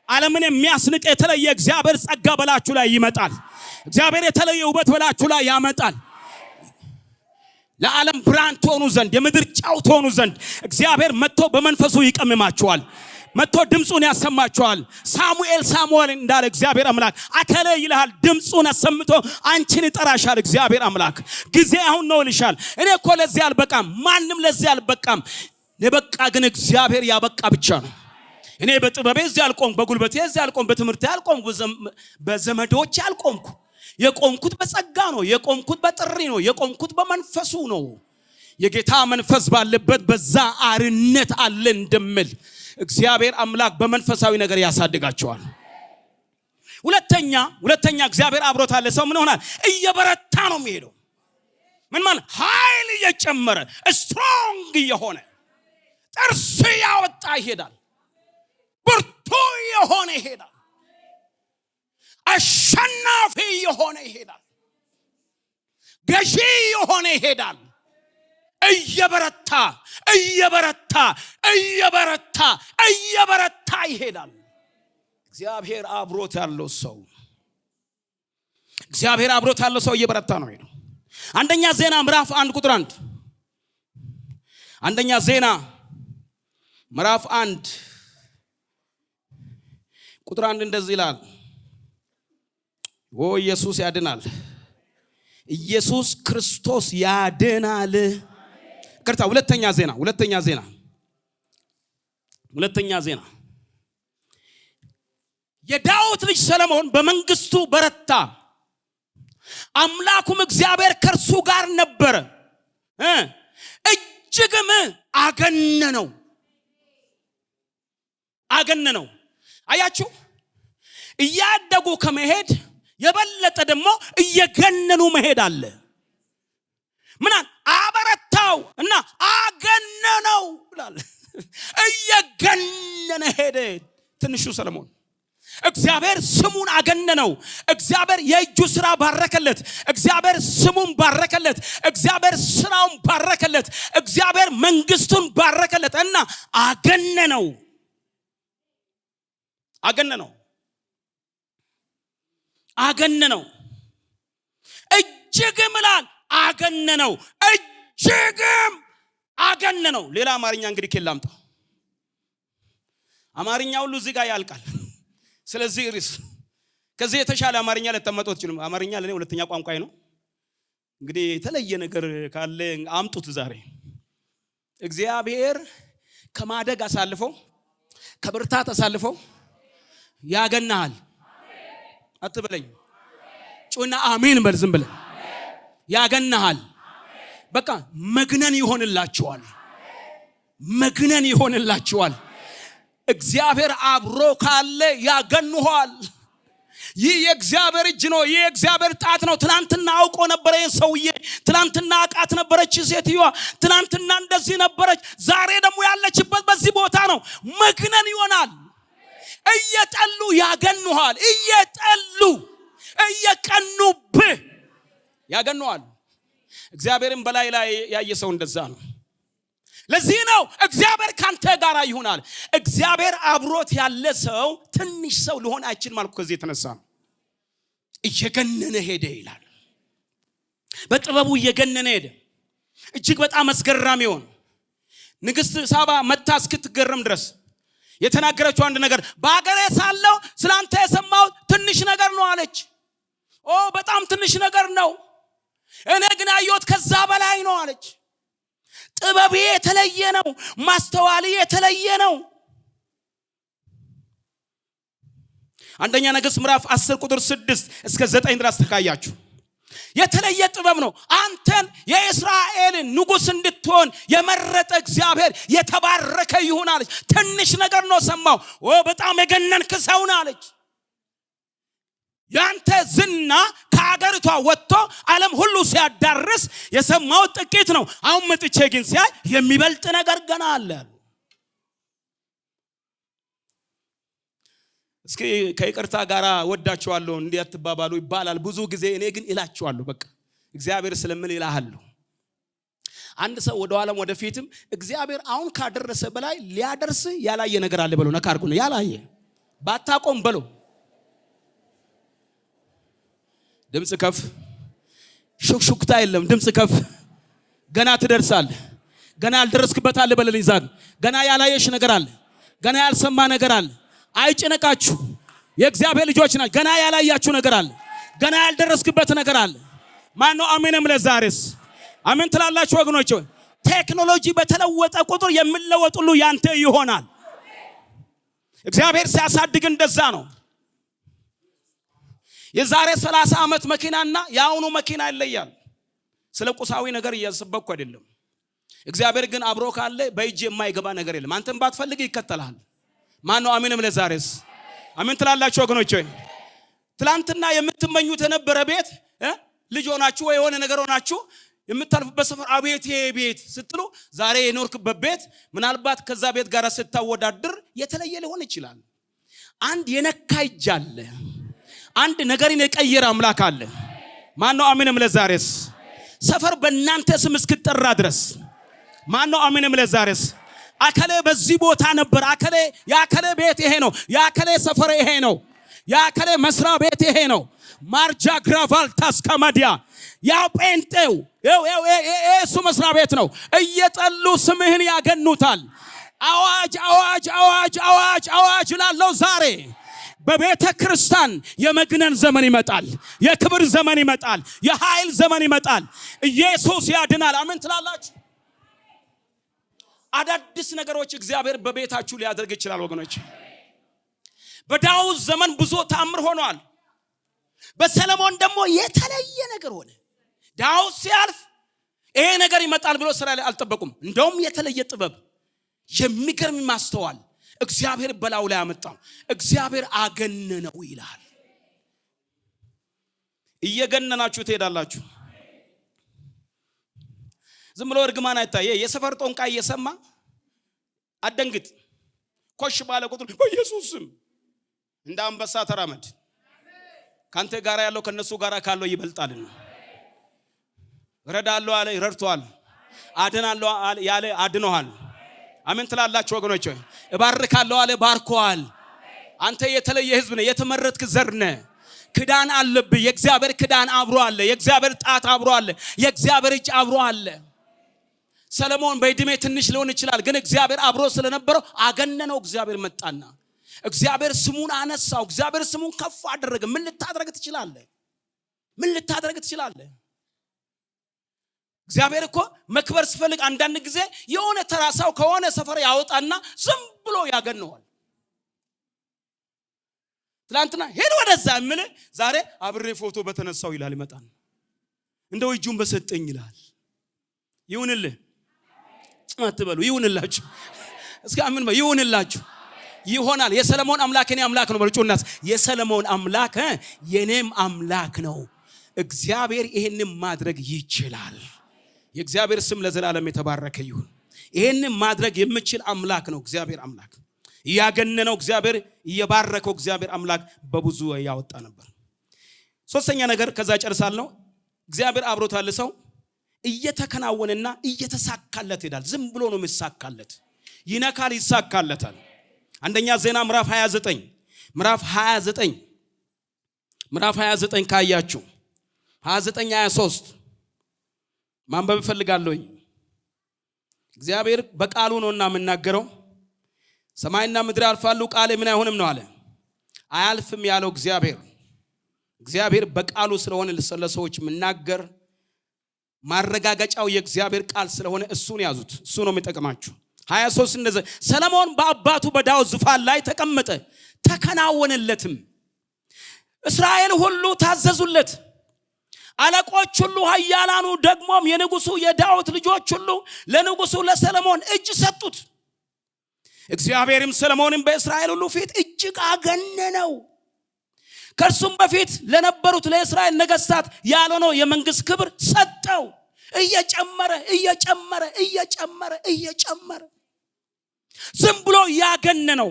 ዓለምን የሚያስንቅ የተለየ እግዚአብሔር ጸጋ በላችሁ ላይ ይመጣል። እግዚአብሔር የተለየ ውበት በላችሁ ላይ ያመጣል። ለዓለም ብርሃን ትሆኑ ዘንድ፣ የምድር ጨው ትሆኑ ዘንድ እግዚአብሔር መጥቶ በመንፈሱ ይቀምማችኋል። መጥቶ ድምጹን ያሰማችኋል። ሳሙኤል እንዳለ እግዚአብሔር አምላክ አከለ ይልሃል። ድምጹን አሰምቶ አንቺን ይጠራሻል። እግዚአብሔር አምላክ ጊዜ አሁን ነው ይልሻል። እኔ እኮ ለዚህ አልበቃም፣ ማንም ለዚህ አልበቃም። ለበቃ ግን እግዚአብሔር ያበቃ ብቻ ነው። እኔ በጥበቤ እዚህ አልቆምኩ፣ በጉልበቴ እዚህ አልቆምኩ፣ በትምህርቴ አልቆምኩ፣ በዘመዶቼ አልቆምኩ። የቆምኩት በጸጋ ነው። የቆምኩት በጥሪ ነው። የቆምኩት በመንፈሱ ነው። የጌታ መንፈስ ባለበት በዛ አርነት አለ እንደምል እግዚአብሔር አምላክ በመንፈሳዊ ነገር ያሳድጋቸዋል። ሁለተኛ እግዚአብሔር አብሮት አለ። ሰው ምን ሆናል? እየበረታ ነው የሚሄደው። ምን ማለት? ኃይል እየጨመረ ስትሮንግ እየሆነ ጥርስ ያወጣ ይሄዳል። ብርቱ የሆነ ይሄዳል። አሸናፊ የሆነ ይሄዳል። ገዢ የሆነ ይሄዳል። እየበረታ እየበረታ እየበረታ እየበረታ ይሄዳል። እግዚአብሔር አብሮት ያለው ሰው እየበረታ ነው ሄደው። አንደኛ ዜና ምዕራፍ 1 ቁጥር 1 አንደኛ ዜና ምዕራፍ 1 ቁጥር 1 እንደዚህ ይላል። ኢየሱስ ያድናል። ኢየሱስ ክርስቶስ ያድናል። ከርታ ሁለተኛ ዜና የዳዊት ልጅ ሰለሞን በመንግስቱ በረታ፣ አምላኩም እግዚአብሔር ከእርሱ ጋር ነበረ፣ እጅግም አገነነው። አያችሁ፣ እያደጉ ከመሄድ የበለጠ ደግሞ እየገነኑ መሄድ አለ። ምናን አበረታው እና አገነነው ብሏል። እየገነነ ሄደ ትንሹ ሰለሞን። እግዚአብሔር ስሙን አገነነው። እግዚአብሔር የእጁ ሥራ ባረከለት። እግዚአብሔር ስሙን ባረከለት። እግዚአብሔር ሥራውን ባረከለት። እግዚአብሔር መንግስቱን ባረከለት እና አገነነው። እጅግም ይላል አገነነው። እጅግም አገነነው። ሌላ አማርኛ እንግዲህ ከላምጣ አማርኛ ሁሉ እዚህ ጋር ያልቃል። ስለዚህ ርዕስ ከዚህ የተሻለ አማርኛ ለተመጣጣው ትችሉም። አማርኛ ለኔ ሁለተኛ ቋንቋዬ ነው። እንግዲህ የተለየ ነገር ካለ አምጡት ዛሬ። እግዚአብሔር ከማደግ አሳልፎ ከብርታት አሳልፎ ያገናሃል። አትበለኝ ጩና አሜን በል። ዝም ብለህ ያገናሃል። በቃ መግነን ይሆንላችኋል። እግዚአብሔር አብሮ ካለ ያገኑሃል። ይህ የእግዚአብሔር እጅ ነው። ይህ የእግዚአብሔር ጣት ነው። ትናንትና አውቆ ነበር ይሄን ሰውዬ። ትናንትና አቃት ነበረች ሴትዮዋ። ትናንትና እንደዚህ ነበረች። ዛሬ ደግሞ ያለችበት በዚህ ቦታ ነው። መግነን ይሆናል። እየጠሉ ያገኑሃል። እየቀኑብህ ያገኑሃል። እግዚአብሔርን በላይ ያየ ሰው እንደዛ ነው። ለዚህ ነው እግዚአብሔር ካንተ ጋር ይሆናል። እግዚአብሔር አብሮት ያለ ሰው ትንሽ ሰው ሊሆን አይችልም ማለት ከዚህ የተነሳ ነው። እየገነነ ሄደ ይላል። በጥበቡ እየገነነ ሄደ። እጅግ በጣም አስገራሚ ሆነ። ንግስት ሳባ መታ እስክትገረም ድረስ የተናገረችው አንድ ነገር፣ በአገሬ ሳለው ስላንተ የሰማው ትንሽ ነገር ነው አለች። በጣም ትንሽ ነገር ነው፣ እኔ ግን ያየሁት ከዛ በላይ ነው አለች። ጥበብ የተለየ ነው። ማስተዋል የተለየ ነው። አንደኛ ነገሥት ምዕራፍ 10 ቁጥር 6 እስከ 9 ድረስ ተካያችሁ። የተለየ ጥበብ ነው። አንተን የእስራኤልን ንጉስ እንድትሆን የመረጠ እግዚአብሔር የተባረከ ይሁን አለች። ትንሽ ነገር ነው ሰማው። በጣም የገነንክ ሰው ነህ አለች። ያንተ ዝና ከአገሪቷ ወጥቶ ዓለም ሁሉ ሲያዳርስ የሰማው ጥቂት ነው። አሁን መጥቼ ግን ሲያይ የሚበልጥ ነገር ገና አለ። እስኪ ከይቅርታ ጋር ወዳችኋለሁ እንዲያትባባሉ ይባላል ብዙ ጊዜ። እኔ ግን እላችኋለሁ በቃ እግዚአብሔር ስለምን ይላሃለሁ። አንድ ሰው ወደ ኋላም ወደፊትም እግዚአብሔር አሁን ካደረሰ በላይ ሊያደርስ ያላየ ነገር አለ በለው። ነካርኩ ነው ያላየ ባታቆም በለው። ድምጽ ከፍ፣ ሹክሹክታ የለም። ድምጽ ከፍ። ገና ትደርሳለህ። ገና ያልደረስክበት አለ በለልኝ። ዛግ ገና ያላየሽ ነገር አለ። ገና ያልሰማ ነገር አለ። አይጭነቃችሁ። የእግዚአብሔር ልጆች ናችሁ። ገና ያላያችሁ ነገር አለ። ገና ያልደረስክበት ነገር አለ። ማን ነው አሜንም? ለዛሬስ አሜን ትላላችሁ ወገኖች? ቴክኖሎጂ በተለወጠ ቁጥር የሚለወጥ ሁሉ ያንተ ይሆናል። እግዚአብሔር ሲያሳድግ እንደዛ ነው። የዛሬ 30 ዓመት መኪናና ያውኑ መኪና ይለያል። ስለ ቁሳዊ ነገር እያሰበኩ አይደለም። እግዚአብሔር ግን አብሮ ካለ በእጅ የማይገባ ነገር የለም። አንተም ባትፈልግ ይከተላል። ማን ነው አሜንም? ለዛሬስ አሜን ትላላችሁ ወገኖች? ትላንትና የምትመኙት የነበረ ቤት ልጅ ሆናችሁ ወይ የሆነ ነገር ሆናችሁ የምታልፉበት ሰፈር አቤት ይሄ ቤት ስትሉ ዛሬ የኖርክበት ቤት ምናልባት ከዛ ቤት ጋር ስታወዳድር የተለየ ሊሆን ይችላል። አንድ የነካ እጅ አለ። አንድ ነገርን የቀየረ አምላክ አለ። ማን ነው አሜንም? ለዛሬስ ሰፈር በእናንተ ስም እስክትጠራ ድረስ ማን ነው አሜን የሚል ዛሬስ? አከለ በዚህ ቦታ ነበር። አከለ ያከለ ቤት ይሄ ነው። ያከለ ሰፈር ይሄ ነው። ያከለ መስሪያ ቤት ይሄ ነው። ማርጃ ግራቫልታስ ከማዲያ ያ ጴንጤው እሱ መስሪያ ቤት ነው። እየጠሉ ስምህን ያገኑታል። አዋጅ አዋጅ አዋጅ አዋጅ አዋጅ ላለው ዛሬ በቤተ ክርስቲያን የመግነን ዘመን ይመጣል። የክብር ዘመን ይመጣል። የኃይል ዘመን ይመጣል። ኢየሱስ ያድናል። አሜን ትላላችሁ? አዳዲስ ነገሮች እግዚአብሔር በቤታችሁ ሊያደርግ ይችላል ወገኖች። በዳዊት ዘመን ብዙ ተአምር ሆኗል። በሰለሞን ደግሞ የተለየ ነገር ሆነ። ዳዊት ሲያልፍ ይሄ ነገር ይመጣል ብሎ እስራኤል አልጠበቁም። እንደውም የተለየ ጥበብ፣ የሚገርም ማስተዋል እግዚአብሔር በላዩ ላይ አመጣው። እግዚአብሔር አገነነው ይላል። እየገነናችሁ ትሄዳላችሁ። ዝም ብሎ እርግማን አይታየ። የሰፈር ጦንቃ እየሰማ አደንግጥ። ኮሽ ባለ ቁጥር በኢየሱስ ስም እንደ አንበሳ ተራመድ። ካንተ ጋር ያለው ከነሱ ጋር ካለው ይበልጣልና። ረዳለው አለ ይረድቷል። አድናለው ያለ አድኖሃል። አሜን ትላላችሁ ወገኖች? እባርካለሁ አለ ባርኮዋል። አንተ የተለየ ህዝብ ነህ። የተመረጥክ ዘር ነህ። ክዳን አለብህ። የእግዚአብሔር ክዳን አብሮ አለ። የእግዚአብሔር ጣት አብሮ አለ። የእግዚአብሔር እጅ አብሮ አለ። ሰለሞን በእድሜ ትንሽ ሊሆን ይችላል፣ ግን እግዚአብሔር አብሮ ስለነበረው አገነነው። እግዚአብሔር መጣና እግዚአብሔር ስሙን አነሳው። እግዚአብሔር ስሙን ከፍ አደረገ። ምን ልታደርግ ትችላለህ? ምን ልታደርግ ትችላለህ? እግዚአብሔር እኮ መክበር ሲፈልግ አንዳንድ ጊዜ የሆነ ተራሳው ከሆነ ሰፈር ያወጣና ዝም ብሎ ያገነዋል። ትላንትና ሄድ ወደዛ ምን ዛሬ አብሬ ፎቶ በተነሳው ይላል። ይመጣል እንደው እጁን በሰጠኝ ይላል። ይሁንልህ አትበሉ። ይሁንላችሁ። እስኪ አሜን በሉ። ይሁንላችሁ። ይሆናል። የሰለሞን አምላክ የኔ አምላክ ነው። በልጩናስ የሰለሞን አምላክ የኔም አምላክ ነው። እግዚአብሔር ይሄንን ማድረግ ይችላል። የእግዚአብሔር ስም ለዘላለም የተባረከ ይሁን። ይሄንን ማድረግ የሚችል አምላክ ነው እግዚአብሔር አምላክ። ያገነነው እግዚአብሔር፣ የባረከው እግዚአብሔር አምላክ በብዙ ያወጣ ነበር። ሶስተኛ ነገር ከዛ ጨርሳለሁ። እግዚአብሔር አብሮታል። ሰው እየተከናወነና እየተሳካለት ይላል። ዝም ብሎ ነው የሚሳካለት። ይነካል፣ ይሳካለታል። አንደኛ ዜና ምዕራፍ 29 ምዕራፍ 29 ካያችሁ 29 23 ማንበብ ፈልጋለሁኝ። እግዚአብሔር በቃሉ ነውና የምናገረው። ሰማይና ምድር ያልፋሉ ቃሌ ምን አይሆንም ነው አለ። አያልፍም ያለው እግዚአብሔር በቃሉ ስለሆነ ለሰዎች የምናገር ማረጋገጫው የእግዚአብሔር ቃል ስለሆነ እሱን ያዙት። እሱ ነው የሚጠቅማችሁ። 23 እንደዚህ ሰለሞን በአባቱ በዳዊት ዙፋን ላይ ተቀመጠ፣ ተከናወነለትም። እስራኤል ሁሉ ታዘዙለት። አለቆች ሁሉ ኃያላኑ ደግሞም የንጉሱ የዳዊት ልጆች ሁሉ ለንጉሱ ለሰለሞን እጅ ሰጡት። እግዚአብሔርም ሰለሞንን በእስራኤል ሁሉ ፊት እጅግ አገነነው። ከእርሱም በፊት ለነበሩት ለእስራኤል ነገሥታት ያልሆነው የመንግስት ክብር ሰጠው። እየጨመረ ዝም ብሎ ያገነነው።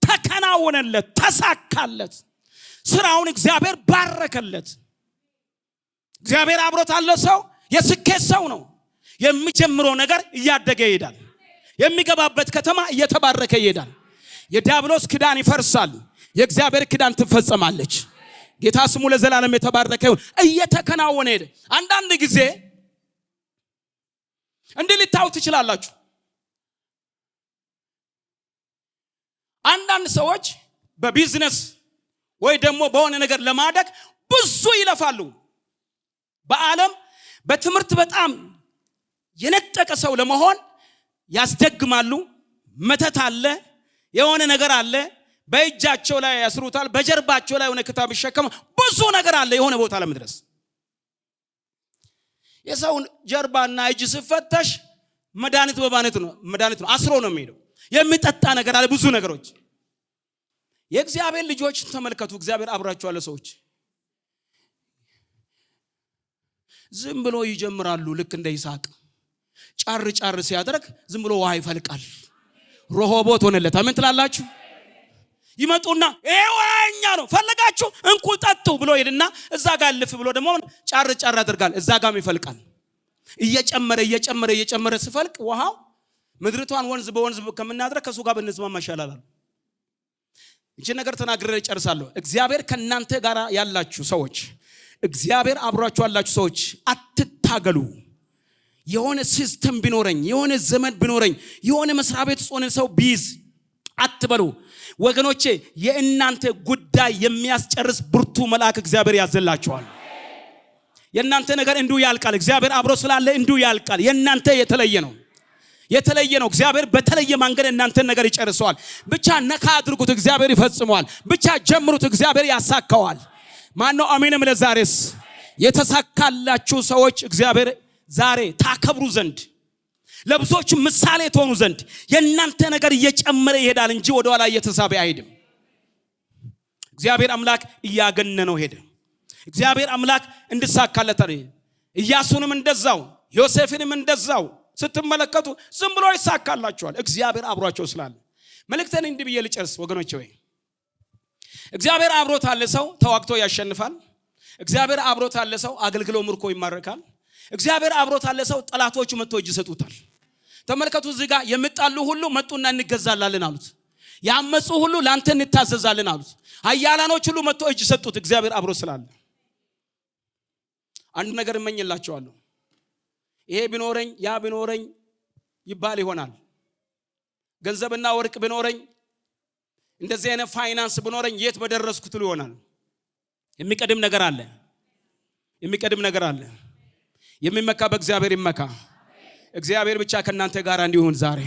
ተከናወነለት፣ ተሳካለት። ስራውን እግዚአብሔር ባረከለት። እግዚአብሔር አብሮት አለ። ሰው የስኬት ሰው ነው። የሚጀምረው ነገር እያደገ ይሄዳል። የሚገባበት ከተማ እየተባረከ ይሄዳል። የዲያብሎስ ክዳን ይፈርሳል። የእግዚአብሔር ክዳን ትፈጸማለች። ጌታ ስሙ ለዘላለም የተባረከ ይሁን። እየተከናወነ ሄደ። አንዳንድ ጊዜ እንዲህ ልታዩ ትችላላችሁ። አንዳንድ ሰዎች በቢዝነስ ወይ ደግሞ በሆነ ነገር ለማደግ ብዙ ይለፋሉ። በዓለም በትምህርት በጣም የነጠቀ ሰው ለመሆን ያስደግማሉ። መተት አለ፣ የሆነ ነገር አለ። በእጃቸው ላይ ያስሩታል፣ በጀርባቸው ላይ የሆነ ክታብ ይሸከማ። ብዙ ነገር አለ የሆነ ቦታ ለመድረስ። የሰውን ጀርባና እጅ ሲፈተሽ መድኃኒት ነው። አስሮ ነው የሚሄደው። የሚጠጣ ነገር አለ፣ ብዙ ነገሮች። የእግዚአብሔር ልጆች ተመልከቱ። እግዚአብሔር አብራቸው ያለ ሰዎች ዝም ብሎ ይጀምራሉ። ልክ እንደ ይስሐቅ ጫር ሲያደርግ ዝም ብሎ ውሃ ይፈልቃል። ሮሆቦት ሆነለት። አሜን ትላላችሁ? ይመጡና ወኛ ነው ፈለጋችሁ እንኩ ጠጡ ብሎ ይልና እዛ ጋር ልፍ ብሎ ደግሞ ጫር ያደርጋል። እዛ ጋርም ይፈልቃል። እየጨመረ ሲፈልቅ ውሃው ምድርቷን ወንዝ በወንዝ ከምናድረግ ከሱ ጋር ብንስማማ ይሻላል። እቺ ነገር ተናግሬ ጨርሳለሁ። እግዚአብሔር ከናንተ ጋር ያላችሁ ሰዎች፣ እግዚአብሔር አብሯችሁ ያላችሁ ሰዎች አትታገሉ። የሆነ ሲስተም ቢኖረኝ፣ የሆነ ዘመን ቢኖረኝ፣ የሆነ መስሪያ ቤት ሆነ ሰው ቢይዝ አትበሉ ወገኖቼ። የእናንተ ጉዳይ የሚያስጨርስ ብርቱ መልአክ እግዚአብሔር ያዘላችኋል። የእናንተ ነገር እንዲሁ ያልቃል። እግዚአብሔር አብሮ ስላለ እንዲሁ ያልቃል። የእናንተ የተለየ ነው። እግዚአብሔር በተለየ መንገድ እናንተን ነገር ይጨርሰዋል። ብቻ ነካ አድርጉት፣ እግዚአብሔር ይፈጽመዋል። ብቻ ጀምሩት፣ እግዚአብሔር ያሳካዋል። ማነው አሜንም? ለዛሬስ የተሳካላችሁ ሰዎች እግዚአብሔር ዛሬ ታከብሩ ዘንድ ለብዙዎች ምሳሌ ትሆኑ ዘንድ የእናንተ ነገር እየጨመረ ይሄዳል እንጂ ወደ ኋላ እየተሳበ አይሄድም። እግዚአብሔር አምላክ እያገነነው ሄደ። እግዚአብሔር አምላክ እንድሳካለት አለ። ኢያሱንም እንደዛው፣ ዮሴፍንም እንደዛው ስትመለከቱ ዝም ብሎ ይሳካላችኋል። እግዚአብሔር አብሯቸው ስላለ። መልእክቴን እንዲህ ብዬ ልጨርስ ወገኖቼ። እግዚአብሔር አብሮት ያለ ሰው ተዋግቶ ያሸንፋል። እግዚአብሔር አብሮት ያለ ሰው አገልግሎ ምርኮ ይማረካል። እግዚአብሔር አብሮት ያለ ሰው ጠላቶቹ መጥቶ እጅ ይሰጡታል። ተመልከቱ፣ እዚህ ጋር የመጣሉ ሁሉ መጡና እንገዛላለን አሉት። ያመጹ ሁሉ ላንተ እንታዘዛለን አሉት። ኃያላኖች ሁሉ መጥቶ እጅ ሰጡት። እግዚአብሔር አብሮት ስላለ አንድ ነገር እመኝላችኋለሁ። ይሄ ቢኖረኝ ያ ቢኖረኝ ይባል ይሆናል። ገንዘብና ወርቅ ቢኖረኝ፣ እንደዚህ አይነት ፋይናንስ ቢኖረኝ የት በደረስኩት ይሆናል። የሚቀድም ነገር አለ። የሚመካ በእግዚአብሔር ይመካ። እግዚአብሔር ብቻ ከናንተ ጋር እንዲሆን ዛሬ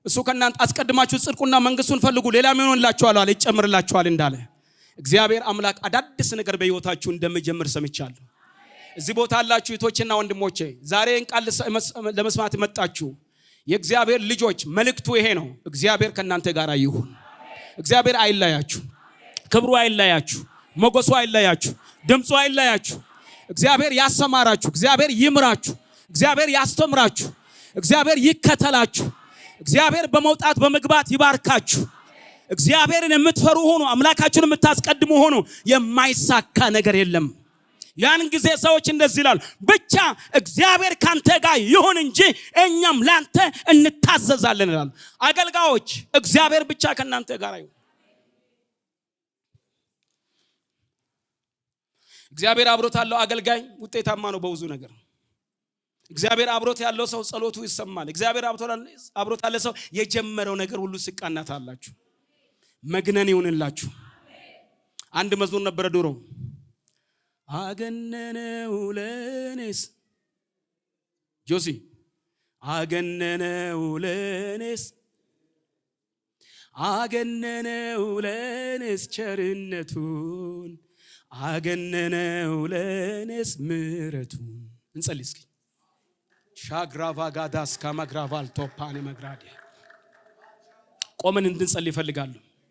እሱ ከናንተ አስቀድማችሁ ጽድቁና መንግስቱን ፈልጉ ሌላም ይሆንላችኋል አለ፣ ይጨምርላችኋል እንዳለ እግዚአብሔር አምላክ አዳዲስ ነገር በሕይወታችሁ እንደሚጀምር ሰምቻለሁ። እዚህ ቦታ ያላችሁ እህቶችና ወንድሞቼ ዛሬን ቃል ለመስማት መጣችሁ የእግዚአብሔር ልጆች፣ መልእክቱ ይሄ ነው። እግዚአብሔር ከናንተ ጋር ይሁን። እግዚአብሔር አይለያችሁ፣ ክብሩ አይለያችሁ፣ ሞገሱ አይለያችሁ፣ ድምፁ አይለያችሁ። እግዚአብሔር ያሰማራችሁ፣ እግዚአብሔር ይምራችሁ፣ እግዚአብሔር ያስተምራችሁ፣ እግዚአብሔር ይከተላችሁ፣ እግዚአብሔር በመውጣት በመግባት ይባርካችሁ። እግዚአብሔርን የምትፈሩ ሆኑ፣ አምላካችሁን የምታስቀድሙ ሆኑ። የማይሳካ ነገር የለም። ያን ጊዜ ሰዎች እንደዚህ ይላሉ፣ ብቻ እግዚአብሔር ካንተ ጋር ይሁን እንጂ እኛም ላንተ እንታዘዛለን ይላሉ። አገልጋዮች እግዚአብሔር ብቻ ከናንተ ጋር ይሁን። እግዚአብሔር አብሮት ያለው አገልጋይ ውጤታማ ነው በብዙ ነገር። እግዚአብሔር አብሮት ያለው ሰው ጸሎቱ ይሰማል። እግዚአብሔር አብሮት ያለው ሰው የጀመረው ነገር ሁሉ ሲቃናታላችሁ። መግነን ይሁንላችሁ። አንድ መዝሙር ነበረ ድሮ፣ አገነነው ለኔስ ጆሲ አገነነው ለኔስ ቸርነቱን አገነነው ለኔስ ምሕረቱን። እንጸልይ እስኪ። ሻግራቫ ጋዳስ ካማግራቫል ቶፓኒ መግራዲያ ቆመን እንድንጸልይ ይፈልጋለሁ።